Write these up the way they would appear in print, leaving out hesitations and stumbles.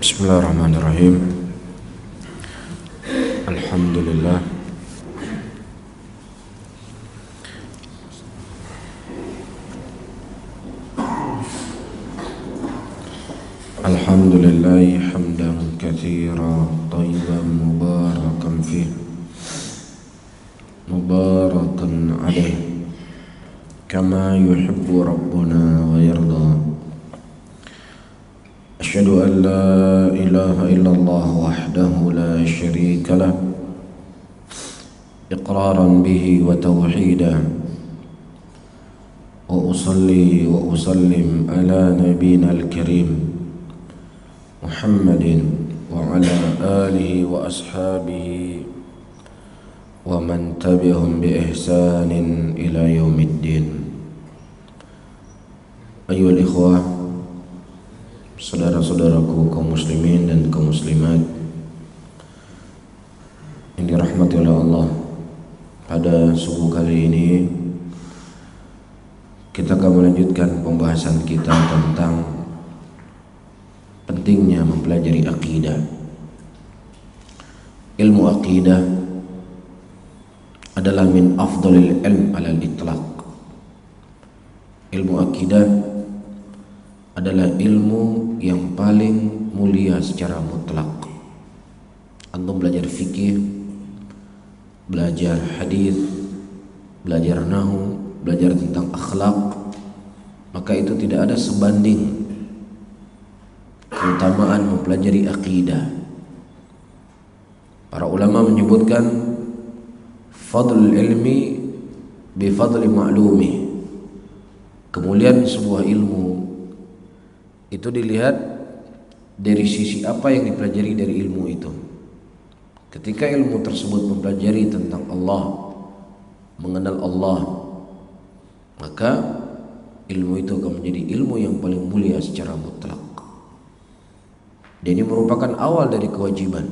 Bismillahirrahmanirrahim. Alhamdulillah. Alhamdulillahi hamdan katsiran thayyiban mubarakan fih mubarakan alaih kama yuhibbu rabbuna wa yarda. Asyhadu an la ilaha illallah wahdahu la syarika lah iqraran bihi wa tauhidan wa usalli wa usallim ala nabiyyina al-karim Muhammadin wa ala alihi wa ashabihi wa man tabi'ahum bi ihsanin ila yaumiddin. Ayyuhal ikhwah, saudara-saudaraku kaum muslimin dan kaum muslimat yang dirahmati oleh Allah, pada subuh kali ini kita akan melanjutkan pembahasan kita tentang pentingnya mempelajari akidah. Ilmu akidah adalah min afdalil ilm alal itlaq. Ilmu akidah adalah ilmu yang paling mulia secara mutlak. Antum belajar fikih, belajar hadis, belajar nahwu, belajar tentang akhlak, maka itu tidak ada sebanding keutamaan mempelajari akidah. Para ulama menyebutkan fadlul ilmi bi fadli ma'lumi. Kemuliaan sebuah ilmu itu dilihat dari sisi apa yang dipelajari dari ilmu itu. Ketika ilmu tersebut mempelajari tentang Allah, mengenal Allah, maka ilmu itu akan menjadi ilmu yang paling mulia secara mutlak. Dan ini merupakan awal dari kewajiban.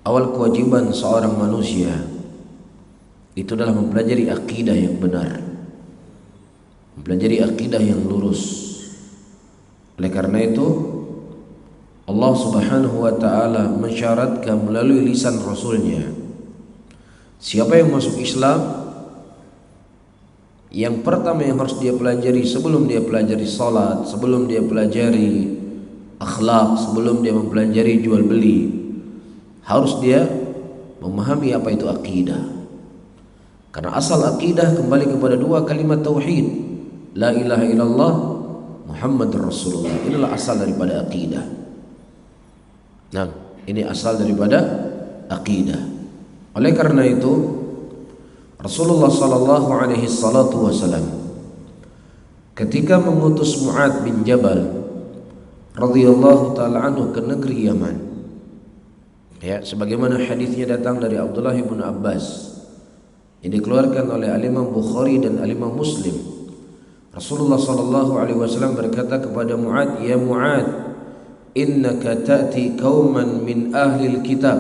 Awal kewajiban seorang manusia itu adalah mempelajari akidah yang benar, mempelajari akidah yang lurus. Oleh karena itu Allah subhanahu wa ta'ala mensyaratkan melalui lisan Rasulnya, siapa yang masuk Islam, yang pertama yang harus dia pelajari sebelum dia pelajari salat, sebelum dia pelajari akhlak, sebelum dia mempelajari jual beli, harus dia memahami apa itu akidah. Karena asal akidah kembali kepada dua kalimat tauhid, la ilaha illallah Muhammadur Rasulullah. Inilah asal daripada akidah. Nah, ini asal daripada akidah. Oleh karena itu Rasulullah sallallahu alaihi salatu wasallam ketika mengutus Mu'adz bin Jabal radhiyallahu ta'ala anhu ke negeri Yaman, ya, sebagaimana hadisnya datang dari Abdullah bin Abbas yang dikeluarkan oleh Al-Imam Bukhari dan Al-Imam Muslim. Rasulullah sallallahu alaihi wasallam berkata kepada Mu'adz, "Ya Mu'adz, innaka ta'ti qauman min ahli al-kitab,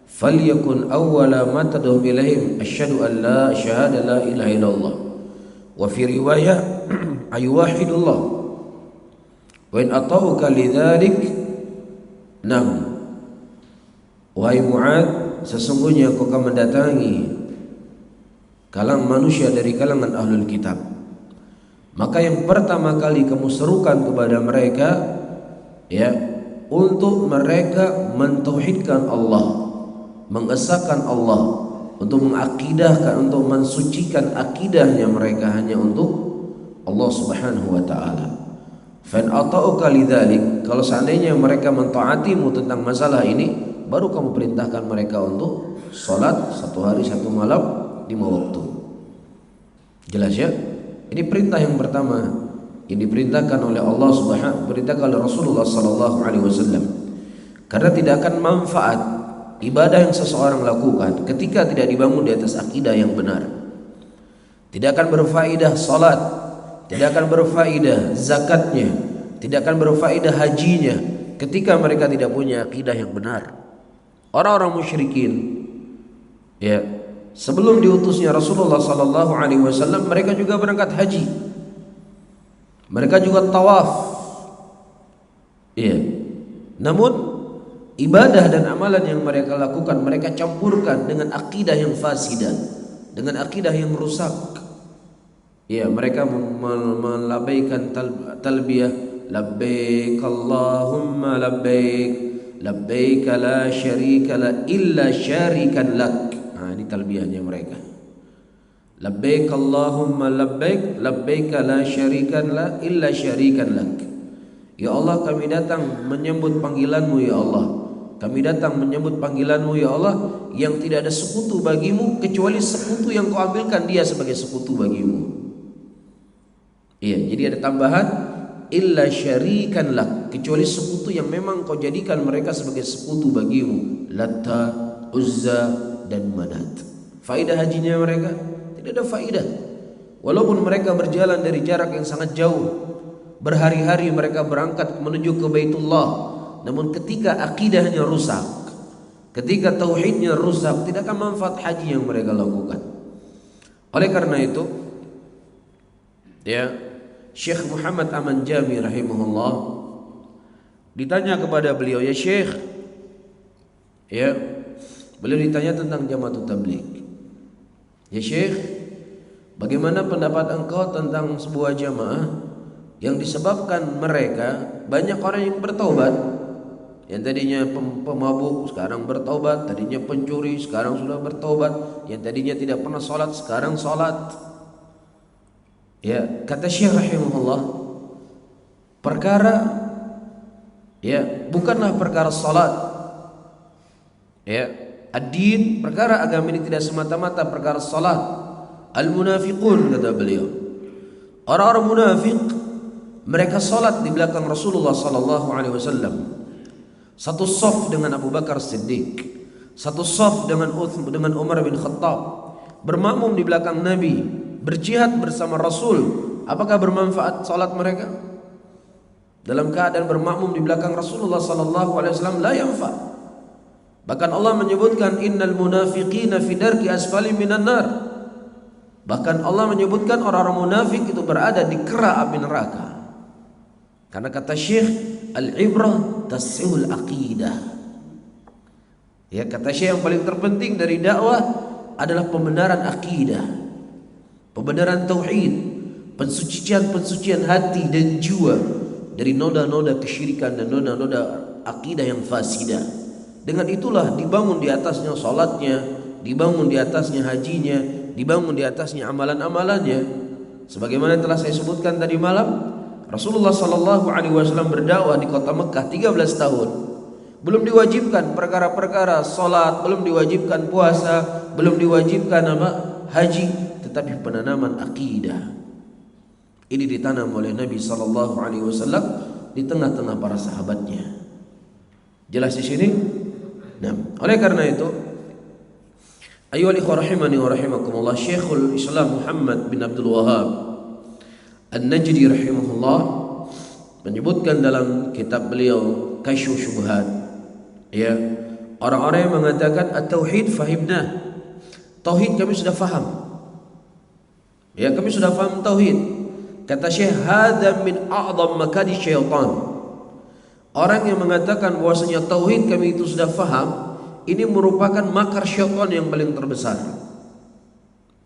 falyakun awwala ma tad'u ilaihim asyhadu an la syahada la ilaha illallah wa fi riwayah ayuwahidullah. Wa in atauka lidzalik nam." Wahai Mu'adz, sesungguhnya kau akan mendatangi kalangan manusia dari kalangan ahlul kitab, maka yang pertama kali kamu serukan kepada mereka, ya, untuk mereka mentauhidkan Allah, mengesahkan Allah, untuk mengakidahkan, untuk mensucikan akidahnya mereka hanya untuk Allah subhanahu wa ta'ala. Fan ata'uka lidzalik, kalau seandainya mereka mentaatimu tentang masalah ini, baru kamu perintahkan mereka untuk salat satu hari satu malam 5 waktu. Jelas ya? Ini perintah yang pertama yang diperintahkan oleh Allah subhanahu, perintahkan oleh Rasulullah sallallahu alaihi wasallam. Karena tidak akan manfaat ibadah yang seseorang lakukan ketika tidak dibangun di atas akidah yang benar. Tidak akan berfaedah salat, tidak akan berfaedah zakatnya, tidak akan berfaedah hajinya ketika mereka tidak punya akidah yang benar. Orang-orang musyrikin, ya, sebelum diutusnya Rasulullah sallallahu alaihi wasallam, mereka juga berangkat haji. Mereka juga tawaf. Iya. Namun ibadah dan amalan yang mereka lakukan mereka campurkan dengan akidah yang fasidah, dengan akidah yang rusak. Ya, mereka melabaikan talbiyah, labbaik Allahumma labbaik, labbaik la syarika la illa syarikan lak. Ini talbiyahnya mereka. Labbaik Allahumma labbaik, labbaik la syarikan la illa syarikan lak. Ya Allah, kami datang menyambut panggilanmu ya Allah. Kami datang menyambut panggilanmu ya Allah, yang tidak ada sekutu bagimu kecuali sekutu yang kau ambilkan dia sebagai sekutu bagimu. Iya, jadi ada tambahan illa syarikan lak, kecuali sekutu yang memang kau jadikan mereka sebagai sekutu bagimu, Latta, Uzza dan Manat. Faidah hajinya mereka tidak ada faidah. Walaupun mereka berjalan dari jarak yang sangat jauh, berhari-hari mereka berangkat menuju ke Baitullah, namun ketika akidahnya rusak, ketika tauhidnya rusak, tidak akan manfaat haji yang mereka lakukan. Oleh karena itu, ya, Syekh Muhammad Aman Jami rahimahullah ditanya kepada beliau, ya Syekh, ya, beliau ditanya tentang Jamaatut Tabligh. Ya Syekh, bagaimana pendapat engkau tentang sebuah jamaah yang disebabkan mereka banyak orang yang bertaubat, yang tadinya pemabuk sekarang bertaubat, tadinya pencuri sekarang sudah bertaubat, yang tadinya tidak pernah sholat sekarang sholat. Ya, kata Syekh rahimahullah, perkara, ya, bukanlah perkara sholat. Ya, ad-din, perkara agama ini tidak semata-mata perkara sholat. Al-munafiqun, kata beliau, orang-orang munafik, mereka salat di belakang Rasulullah sallallahu alaihi wasallam. Satu saf dengan Abu Bakar Siddiq, satu saf dengan Umar bin Khattab, bermakmum di belakang Nabi, berjihad bersama Rasul. Apakah bermanfaat salat mereka? Dalam keadaan bermakmum di belakang Rasulullah sallallahu alaihi wasallam la yanfa. Bahkan Allah menyebutkan innal munafiqina fi darki asfali minan nar. Bahkan Allah menyebutkan orang-orang munafik itu berada di kera api neraka. Karena kata Syekh, al-ibrah tasihul aqidah. Ya, kata Syekh, yang paling terpenting dari dakwah adalah pembenaran akidah, pembenaran tauhid, pensucian hati dan jiwa dari noda-noda kesyirikan dan noda-noda akidah yang fasidah. Dengan itulah dibangun di atasnya salatnya, dibangun di atasnya hajinya, dibangun di atasnya amalan-amalannya. Sebagaimana yang telah saya sebutkan tadi malam, Rasulullah sallallahu alaihi wasallam berdakwah di kota Mekah 13 tahun. Belum diwajibkan perkara-perkara salat, belum diwajibkan puasa, belum diwajibkan haji, tetapi penanaman akidah ini ditanam oleh Nabi sallallahu alaihi wasallam di tengah-tengah para sahabatnya. Jelas di sini? Nah, oleh karena itu, ayyuhal ikhwah rahimani wa rahimakumullah, Syekhul Islam Muhammad bin Abdul Wahhab An-Najdi rahimahullah menyebutkan dalam kitab beliau Kasyfus Syubhat, ya, orang-orang yang mengatakan at-tauhid fahimna, tauhid kami sudah faham, ya, kami sudah faham tauhid. Kata Syekh, hadza min a'dham makadi syaitan. Orang yang mengatakan bahwasanya tauhid kami itu sudah faham, ini merupakan makar syaitan yang paling terbesar.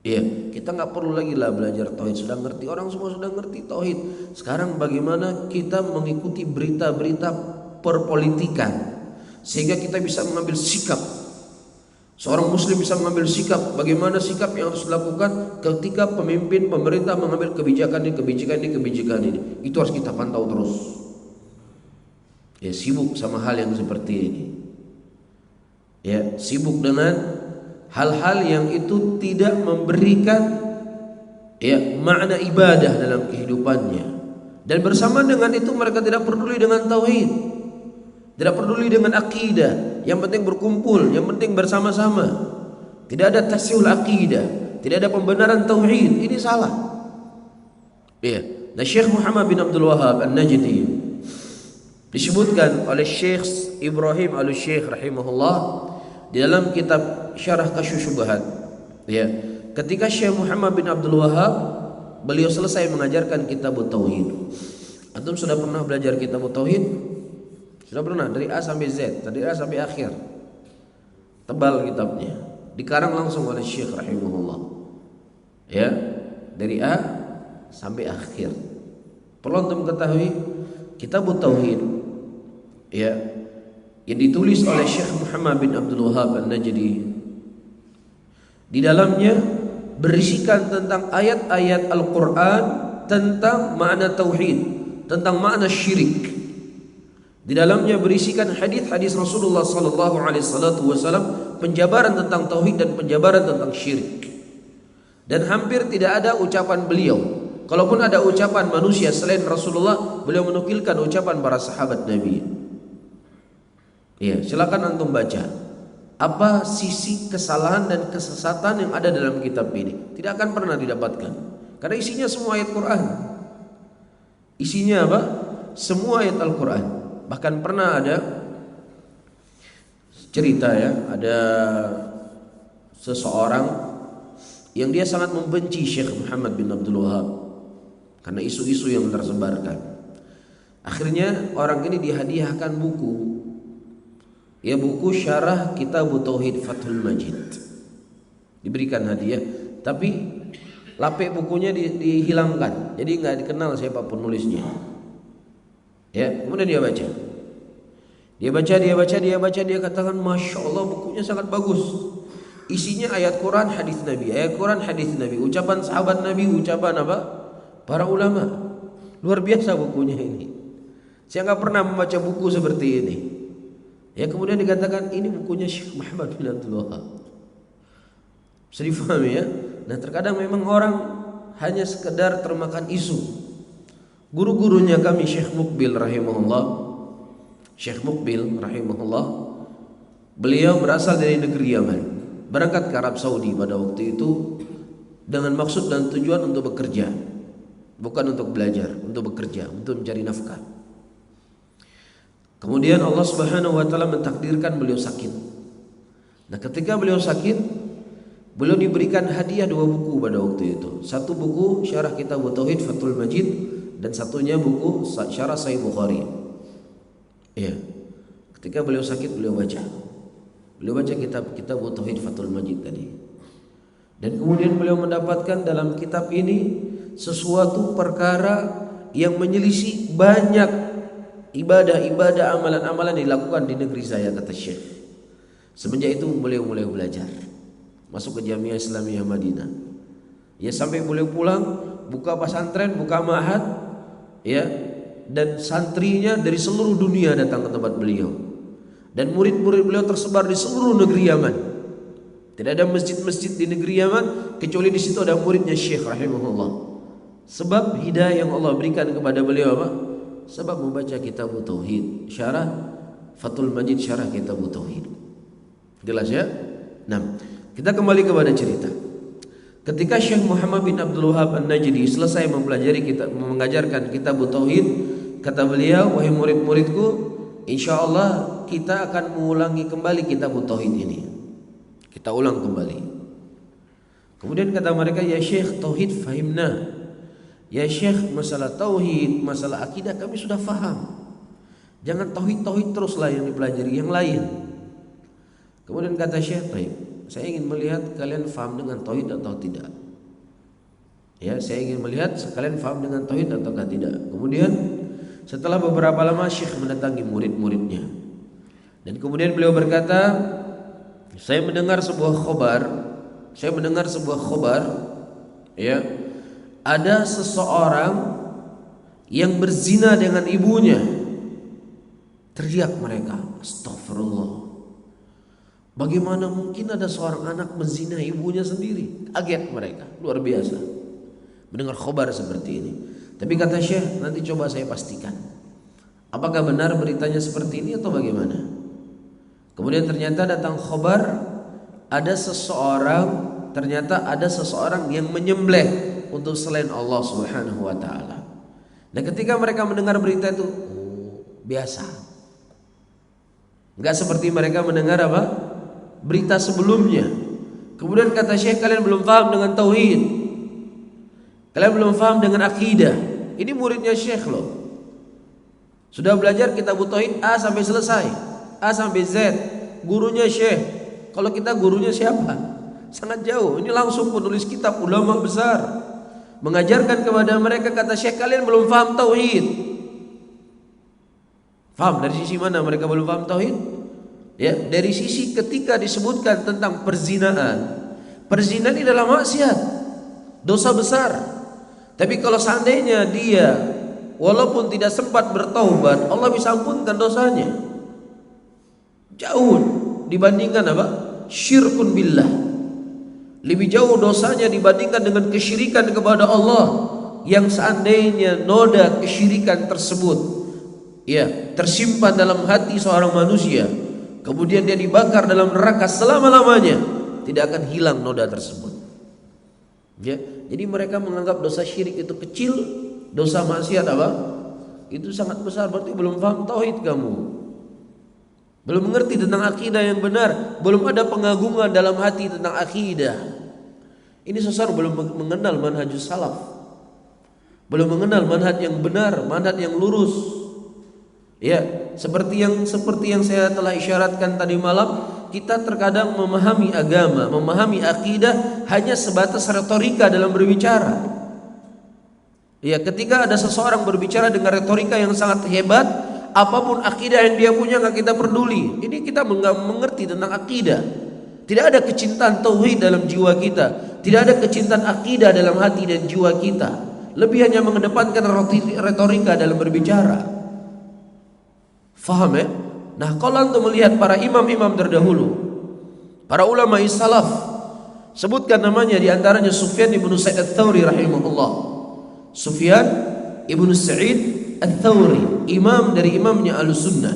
Iya, kita nggak perlu lagi lah belajar tauhid, sudah ngerti, orang semua sudah ngerti tauhid. Sekarang bagaimana kita mengikuti berita-berita perpolitikan sehingga kita bisa mengambil sikap. Seorang muslim bisa mengambil sikap, bagaimana sikap yang harus dilakukan ketika pemimpin pemerintah mengambil kebijakan ini. Itu harus kita pantau terus. Ya, sibuk sama hal yang seperti ini. Ya, sibuk dengan hal-hal yang itu tidak memberikan, ya, makna ibadah dalam kehidupannya. Dan bersama dengan itu mereka tidak peduli dengan tauhid, tidak peduli dengan akidah. Yang penting berkumpul, yang penting bersama-sama. Tidak ada tasihul akidah, tidak ada pembenaran tauhid. Ini salah. Ya. Nah, Syekh Muhammad bin Abdul Wahhab An-Najdi disebutkan oleh Syekh Ibrahim Al-Syekh rahimahullah di dalam kitab Syarah Kasyfus Syubhat, ya, ketika Syekh Muhammad bin Abdul Wahhab beliau selesai mengajarkan kitab tauhid. Antum sudah pernah belajar kitab tauhid? Sudah pernah dari A sampai Z, dari A sampai akhir. Tebal kitabnya. Dikarang langsung oleh Syekh rahimahullah. Ya, dari A sampai akhir. Perlu untuk mengetahui kitab Tauhid, ya, yang ditulis oleh Syekh Muhammad bin Abdul Wahhab An-Najdi. Di dalamnya berisikan tentang ayat-ayat Al-Quran tentang makna tauhid, tentang makna syirik. Di dalamnya berisikan hadis-hadis Rasulullah sallallahu alaihi wasallam penjabaran tentang tauhid dan penjabaran tentang syirik. Dan hampir tidak ada ucapan beliau. Kalaupun ada ucapan manusia selain Rasulullah, beliau menukilkan ucapan para sahabat Nabi. Ya, silakan antum baca. Apa sisi kesalahan dan kesesatan yang ada dalam kitab ini? Tidak akan pernah didapatkan. Karena isinya semua ayat Quran. Isinya apa? Semua ayat Al-Quran. Bahkan pernah ada cerita, ya, ada seseorang yang dia sangat membenci Syekh Muhammad bin Abdul Wahhab karena isu-isu yang tersebarkan. Akhirnya orang ini dihadiahkan buku, ya, buku syarah Kitab Tauhid Fathul Majid. Diberikan hadiah, tapi lapik bukunya dihilangkan, jadi nggak dikenal siapapun nulisnya. Ya, kemudian dia baca, dia katakan, Masya Allah, bukunya sangat bagus. Isinya ayat Quran, hadis Nabi, ayat Quran, hadis Nabi, ucapan sahabat Nabi, ucapan apa? Para ulama. Luar biasa bukunya ini. Saya nggak pernah membaca buku seperti ini. Ya, kemudian dikatakan ini bukunya Syekh Muhammad bin Abdul Wahhab. Bisa difahami, ya? Nah, terkadang memang orang hanya sekedar termakan isu. Guru-gurunya kami Syekh Mukbil rahimahullah, beliau berasal dari negeri Yaman, berangkat ke Arab Saudi pada waktu itu dengan maksud dan tujuan untuk bekerja, bukan untuk belajar, untuk bekerja, untuk mencari nafkah. Kemudian Allah Subhanahu wa taala mentakdirkan beliau sakit. Nah, ketika beliau sakit, beliau diberikan hadiah 2 buku pada waktu itu. Satu buku syarah Kitab Tauhid Fathul Majid, dan satunya buku syarah Sahih Bukhari. Ya. Ketika beliau sakit, beliau baca kitab Tauhid Fathul Majid tadi. Dan kemudian beliau mendapatkan dalam kitab ini sesuatu perkara yang menyelisih banyak ibadah-ibadah, amalan-amalan dilakukan di negeri saya, kata Syekh. Semenjak itu beliau mulai belajar, masuk ke Jamiah Islamiyah Madinah. Ya, sampai beliau pulang, buka pesantren, buka ma'had, ya, dan santrinya dari seluruh dunia datang ke tempat beliau. Dan murid-murid beliau tersebar di seluruh negeri Yaman. Tidak ada masjid-masjid di negeri Yaman kecuali di situ ada muridnya Syekh rahimahullah. Sebab hidayah yang Allah berikan kepada beliau apa? Sebab membaca Kitab Tauhid, syarah Fathul Majid, syarah Kitab Tauhid. Jelas, ya? Nah, kita kembali kepada cerita. Ketika Syekh Muhammad bin Abdul Wahhab An-Najdi selesai mengajarkan Kitab Tauhid, kata beliau, wahai murid-muridku, insyaallah kita akan mengulangi kembali Kitab Tauhid ini. Kita ulang kembali. Kemudian kata mereka, ya Syekh, tauhid fahimna. Ya Syekh, masalah tauhid, masalah akidah kami sudah faham. Jangan tauhid teruslah yang dipelajari, yang lain. Kemudian kata Syekh, baik, saya ingin melihat kalian faham dengan tauhid atau tidak. Ya, saya ingin melihat kalian faham dengan tauhid atau tidak. Kemudian setelah beberapa lama Syekh mendatangi murid-muridnya. Dan kemudian beliau berkata, saya mendengar sebuah khobar, ya, ada seseorang yang berzina dengan ibunya. Teriak mereka, astagfirullah. Bagaimana mungkin ada seorang anak menzina ibunya sendiri? Kaget mereka, luar biasa mendengar khobar seperti ini. Tapi kata Syekh, nanti coba saya pastikan apakah benar beritanya seperti ini atau bagaimana. Kemudian ternyata datang khobar, ternyata ada seseorang yang menyembelih untuk selain Allah Subhanahu wa taala. Dan ketika mereka mendengar berita itu, biasa. Enggak seperti mereka mendengar apa? Berita sebelumnya. Kemudian kata Syekh, kalian belum paham dengan tauhid. Kalian belum paham dengan akidah. Ini muridnya Syekh loh. Sudah belajar kitab tauhid A sampai selesai, A sampai Z, gurunya Syekh. Kalau kita gurunya siapa? Sangat jauh. Ini langsung penulis kitab, ulama besar, mengajarkan kepada mereka, kata Syekh, kalian belum paham tauhid. Paham dari sisi mana mereka belum paham tauhid? Ya, dari sisi ketika disebutkan tentang perzinahan. Perzinahan ini adalah maksiat, dosa besar. Tapi kalau seandainya dia walaupun tidak sempat bertaubat, Allah bisa ampunkan dosanya. Jauh dibandingkan apa? Syirkun billah. Lebih jauh dosanya dibandingkan dengan kesyirikan kepada Allah, yang seandainya noda kesyirikan tersebut ya tersimpan dalam hati seorang manusia, kemudian dia dibakar dalam neraka selama-lamanya, tidak akan hilang noda tersebut. Ya, jadi mereka menganggap dosa syirik itu kecil, dosa maksiat apa? Itu sangat besar. Berarti belum paham tauhid kamu. Belum mengerti tentang akidah yang benar, belum ada pengagungan dalam hati tentang akidah. Ini seseorang belum mengenal manhajus salaf. Belum mengenal manhaj yang benar, manhaj yang lurus. Ya, seperti yang saya telah isyaratkan tadi malam, kita terkadang memahami agama, memahami akidah hanya sebatas retorika dalam berbicara. Ya, ketika ada seseorang berbicara dengan retorika yang sangat hebat, apapun akidah yang dia punya nggak kita peduli. Ini kita nggak mengerti tentang akidah. Tidak ada kecintaan tauhid dalam jiwa kita, tidak ada kecintaan akidah dalam hati dan jiwa kita. Lebih hanya mengedepankan retorika dalam berbicara. Faham ya? Nah, kalau antum melihat para imam-imam terdahulu, para ulama salaf, sebutkan namanya, di antaranya Sufyan ibnu Sa'id Ats-Tsauri rahimahullah. Sufyan ibnu Sa'id Ats-Tsauri, imam dari imamnya Ahlussunnah.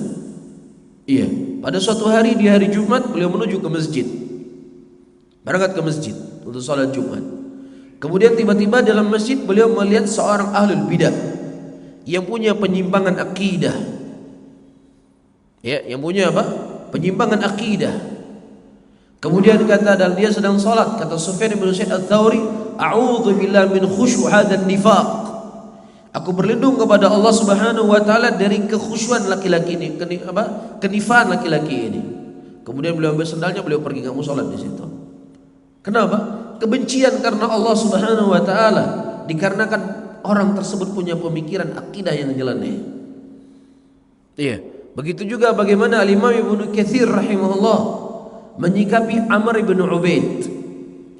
Iya, pada suatu hari di hari Jumat beliau menuju ke masjid. Berangkat ke masjid untuk salat Jumat. Kemudian tiba-tiba dalam masjid beliau melihat seorang ahlul bidah yang punya penyimpangan akidah. Ya, yang punya apa? Penyimpangan akidah. Kemudian kata, dan dia sedang salat, kata Sufyan bin Sa'id Ats-Tsauri, a'udzu billahi min khusyu' hadzal nifaq. Aku berlindung kepada Allah Subhanahu wa taala dari kekhusyuan laki-laki ini, kenifaan laki-laki ini. Kemudian beliau ambil sendalnya, beliau pergi, kamu salat di situ. Kenapa? Kebencian karena Allah Subhanahu wa taala, dikarenakan orang tersebut punya pemikiran akidah yang nyeleneh. Iya. Begitu juga bagaimana Al-Imam Ibnu Katsir rahimahullah menyikapi Amr bin Ubaid.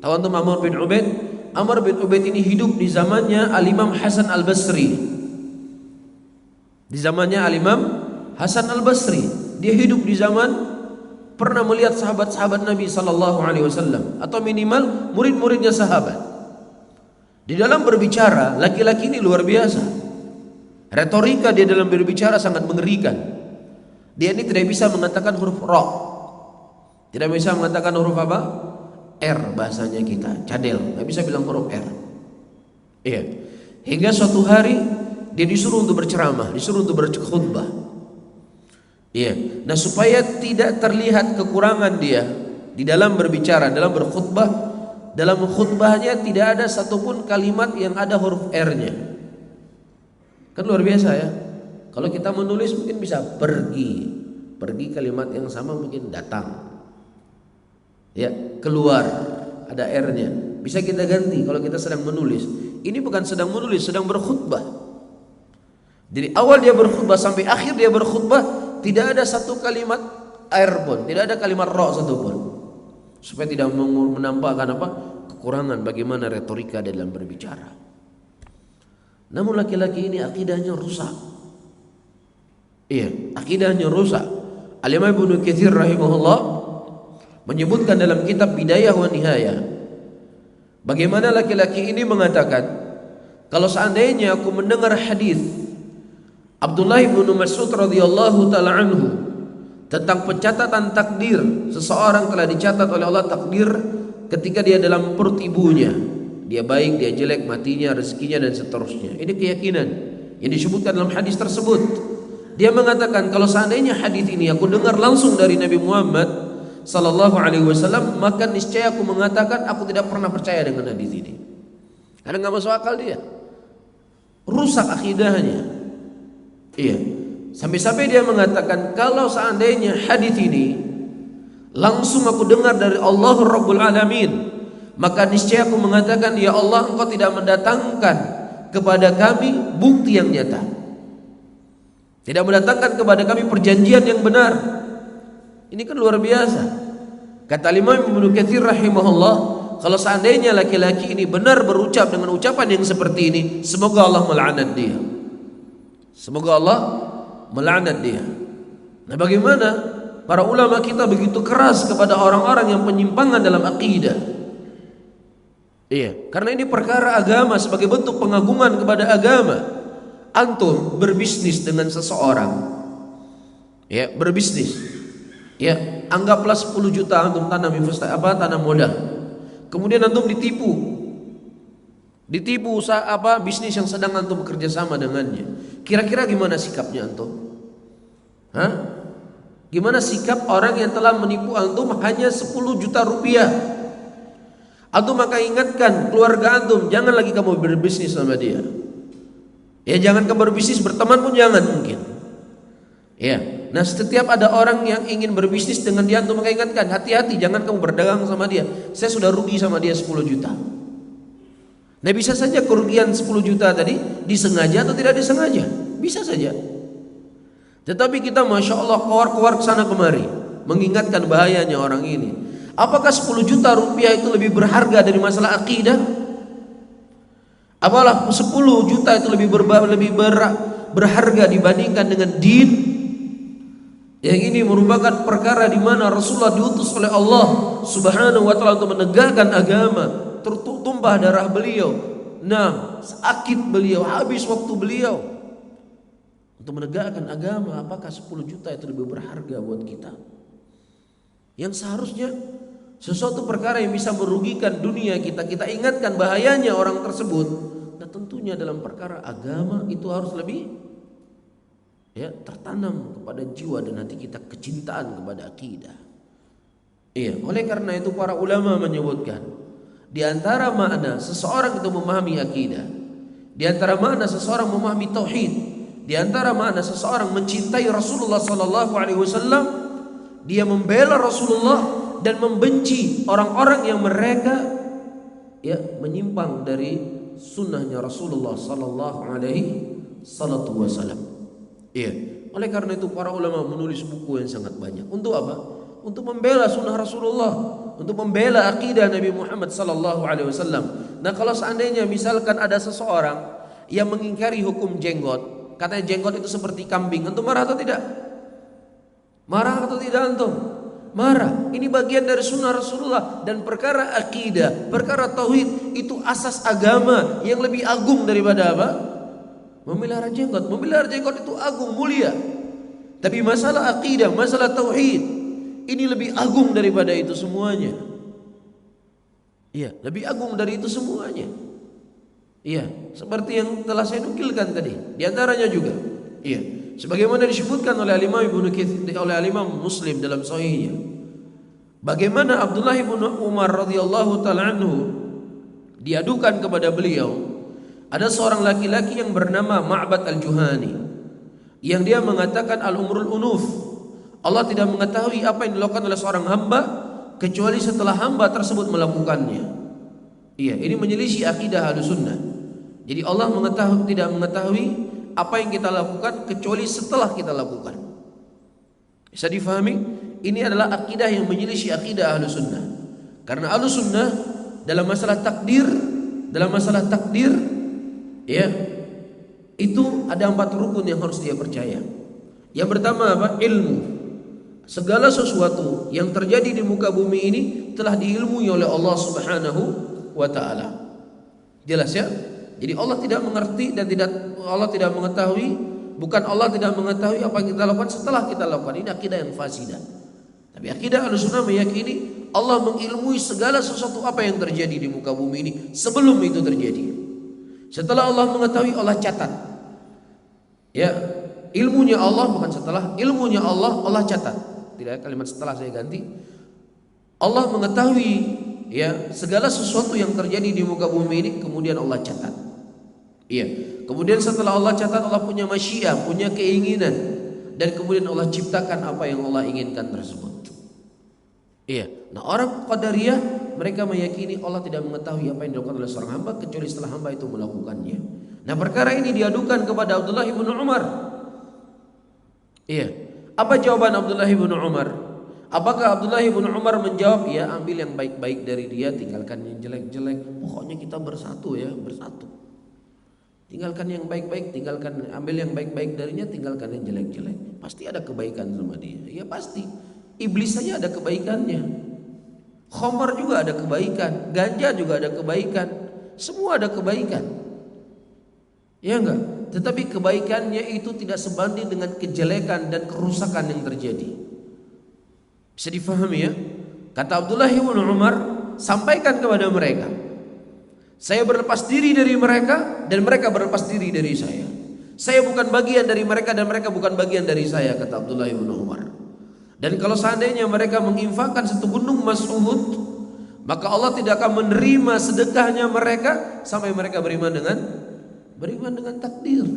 Tahu antum Amr bin Ubaid? Amr bin Ubaid ini hidup di zamannya Al-Imam Hasan Al-Basri. Di zamannya Al-Imam Hasan Al-Basri. Dia hidup di zaman pernah melihat sahabat-sahabat Nabi sallallahu alaihi wasallam, atau minimal murid-muridnya sahabat. Di dalam berbicara, laki-laki ini luar biasa. Retorika dia dalam berbicara sangat mengerikan. Dia ini tidak bisa mengatakan huruf ra, tidak bisa mengatakan huruf apa? R bahasanya kita, cadel, nggak bisa bilang huruf R. Iya. Hingga suatu hari dia disuruh untuk berceramah, disuruh untuk berkhutbah. Iya. Nah, supaya tidak terlihat kekurangan dia di dalam berbicara, dalam berkhutbah, dalam khutbahnya tidak ada satupun kalimat yang ada huruf R-nya. Kan luar biasa ya. Kalau kita menulis mungkin bisa pergi kalimat yang sama mungkin datang. Ya, keluar ada R-nya. Bisa kita ganti kalau kita sedang menulis. Ini bukan sedang menulis, sedang berkhutbah. Dari awal dia berkhutbah sampai akhir dia berkhutbah, tidak ada satu kalimat R pun, tidak ada kalimat ra satupun. Supaya tidak menampakkan apa? Kekurangan bagaimana retorika dalam berbicara. Namun laki-laki ini akidahnya rusak. Iya, akidahnya rusak. Al-Imam Ibnu Katsir rahimahullah menyebutkan dalam kitab Bidayah wa Nihayah, bagaimana laki-laki ini mengatakan, kalau seandainya aku mendengar hadis Abdullah bin Mas'ud radhiyallahu taala anhu tentang pencatatan takdir, seseorang telah dicatat oleh Allah takdir ketika dia dalam perut ibunya, dia baik, dia jelek, matinya, rezekinya dan seterusnya. Ini keyakinan yang disebutkan dalam hadis tersebut. Dia mengatakan, kalau seandainya hadis ini aku dengar langsung dari Nabi Muhammad sallallahu alaihi wasallam, maka niscaya aku mengatakan aku tidak pernah percaya dengan hadis ini. Karena nggak masuk akal dia. Rusak akidahnya. Iya. Sampai-sampai dia mengatakan, kalau seandainya hadis ini langsung aku dengar dari Allah Rabbul Alamin, maka niscaya aku mengatakan, ya Allah, Engkau tidak mendatangkan kepada kami bukti yang nyata, tidak mendatangkan kepada kami perjanjian yang benar. Ini kan luar biasa. Kata Imam Ibnu Katsir rahimahullah, kalau seandainya laki-laki ini benar berucap dengan ucapan yang seperti ini, semoga Allah melaknat dia. Semoga Allah melaknat dia. Nah, bagaimana para ulama kita begitu keras kepada orang-orang yang penyimpangan dalam akidah? Iya, karena ini perkara agama sebagai bentuk pengagungan kepada agama. Antum berbisnis dengan seseorang, ya, berbisnis, ya, anggaplah 10 juta antum tanam tanam modal. Kemudian antum ditipu usaha bisnis yang sedang antum bekerja sama dengannya. Kira-kira gimana sikapnya antum? Gimana sikap orang yang telah menipu antum hanya 10 juta rupiah? Antum maka ingatkan keluarga antum, jangan lagi kamu berbisnis sama dia. Ya, jangan kamu berbisnis, berteman pun jangan mungkin. Ya, nah setiap ada orang yang ingin berbisnis dengan dia, antum maka ingatkan, hati-hati, jangan kamu berdagang sama dia. Saya sudah rugi sama dia 10 juta. Nah, bisa saja kerugian 10 juta tadi disengaja atau tidak disengaja, bisa saja. Tetapi kita Masya Allah keluar kesana kemari mengingatkan bahayanya orang ini. Apakah 10 juta rupiah itu lebih berharga dari masalah akidah? Apalah 10 juta itu lebih berharga dibandingkan dengan din? Yang ini merupakan perkara di mana Rasulullah diutus oleh Allah Subhanahu wa taala untuk menegakkan agama. Tertumpah darah beliau, sakit beliau, habis waktu beliau untuk menegakkan agama. Apakah 10 juta itu lebih berharga buat kita? Yang seharusnya sesuatu perkara yang bisa merugikan dunia kita ingatkan bahayanya orang tersebut. Nah, tentunya dalam perkara agama itu harus lebih tertanam kepada jiwa dan hati kita kecintaan kepada akidah. Oleh karena itu para ulama menyebutkan, di antara makna seseorang itu memahami akidah, di antara makna seseorang memahami tauhid, di antara makna seseorang mencintai Rasulullah sallallahu alaihi wasallam, dia membela Rasulullah dan membenci orang-orang yang mereka menyimpang dari sunnahnya Rasulullah sallallahu alaihi wasallam. Oleh karena itu para ulama menulis buku yang sangat banyak. Untuk apa? Untuk membela sunnah Rasulullah, untuk membela akidah Nabi Muhammad sallallahu alaihi wasallam. Nah, kalau seandainya misalkan ada seseorang yang mengingkari hukum jenggot, katanya jenggot itu seperti kambing, antum marah atau tidak? Marah atau tidak antum? Marah. Ini bagian dari sunnah Rasulullah, dan perkara akidah, perkara tauhid itu asas agama yang lebih agung daripada apa? Memelihara jenggot. Memelihara jenggot itu agung, mulia. Tapi masalah akidah, masalah tauhid, ini lebih agung daripada itu semuanya. Lebih agung dari itu semuanya. Seperti yang telah saya nukilkan tadi. Di antaranya juga, sebagaimana disebutkan oleh Imam Ibnu Katsir, oleh Imam Muslim dalam sahihnya, bagaimana Abdullah bin Umar radhiyallahu taala anhu diadukan kepada beliau, ada seorang laki-laki yang bernama Ma'bad al-Juhani, yang dia mengatakan al-umrul unuf, Allah tidak mengetahui apa yang dilakukan oleh seorang hamba kecuali setelah hamba tersebut melakukannya. Ini menyelisih akidah Ahlussunnah. Jadi Allah tidak mengetahui apa yang kita lakukan kecuali setelah kita lakukan. Bisa difahami? Ini adalah akidah yang menyelisih akidah Ahlussunnah. Karena Ahlussunnah dalam masalah takdir, itu ada 4 rukun yang harus dia percaya. Yang pertama apa? Ilmu. Segala sesuatu yang terjadi di muka bumi ini telah diilmui oleh Allah Subhanahu wa taala. Jelas ya? Jadi Allah tidak mengerti dan Allah tidak mengetahui, bukan Allah tidak mengetahui apa yang kita lakukan setelah kita lakukan. Ini akidah yang fasidah. Tapi akidah Ahlussunnah meyakini Allah mengilmui segala sesuatu apa yang terjadi di muka bumi ini sebelum itu terjadi. Setelah Allah mengetahui, Allah catat. Ilmunya Allah, bukan setelah, ilmunya Allah catat. Tidak, kalimat setelah saya ganti. Allah mengetahui segala sesuatu yang terjadi di muka bumi ini, kemudian Allah catat. Kemudian setelah Allah catat, Allah punya masyiah, punya keinginan. dan kemudian Allah ciptakan apa yang Allah inginkan tersebut. Iya. Nah, orang Qadariyah mereka meyakini Allah tidak mengetahui apa yang dilakukan oleh seorang hamba kecuali setelah hamba itu melakukannya. Nah, perkara ini diadukan kepada Abdullah bin Umar. Iya. Apa jawaban Abdullah bin Umar? Apakah Abdullah bin Umar menjawab, ya ambil yang baik-baik dari dia, tinggalkan yang jelek-jelek. Pokoknya kita bersatu ya, bersatu. Tinggalkan yang baik-baik, ambil yang baik-baik darinya, tinggalkan yang jelek-jelek. Pasti ada kebaikan sama dia. Ya pasti. Iblis saja ada kebaikannya. Khamar juga ada kebaikan, ganja juga ada kebaikan. Semua ada kebaikan. Ya enggak? Tetapi kebaikannya itu tidak sebanding dengan kejelekan dan kerusakan yang terjadi. Bisa difahami ya? Kata Abdullah bin Umar, sampaikan kepada mereka, saya berlepas diri dari mereka dan mereka berlepas diri dari saya. Saya bukan bagian dari mereka dan mereka bukan bagian dari saya, kata Abdullah bin Umar. Dan kalau seandainya mereka menginfakkan satu gunung emas Uhud, maka Allah tidak akan menerima sedekahnya mereka sampai mereka beriman dengan takdir.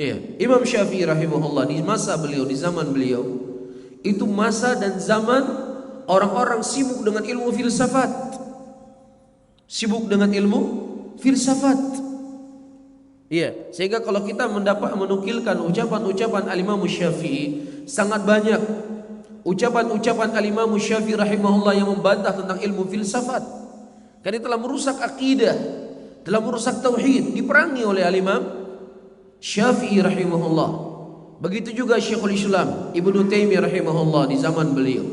Iya, Imam Syafi'i rahimahullah di masa beliau, di zaman beliau, itu masa dan zaman orang-orang sibuk dengan ilmu filsafat. Sibuk dengan ilmu filsafat. Iya, sehingga kalau kita menukilkan ucapan-ucapan Al-Imam Syafi'i, sangat banyak ucapan-ucapan Al-Imam Syafi'i rahimahullah yang membantah tentang ilmu filsafat. Karena telah merusak akidah, telah merusak tauhid, diperangi oleh Al-Imam Syafi'i rahimahullah. Begitu juga Syekhul Islam Ibnu Taimiyah rahimahullah di zaman beliau.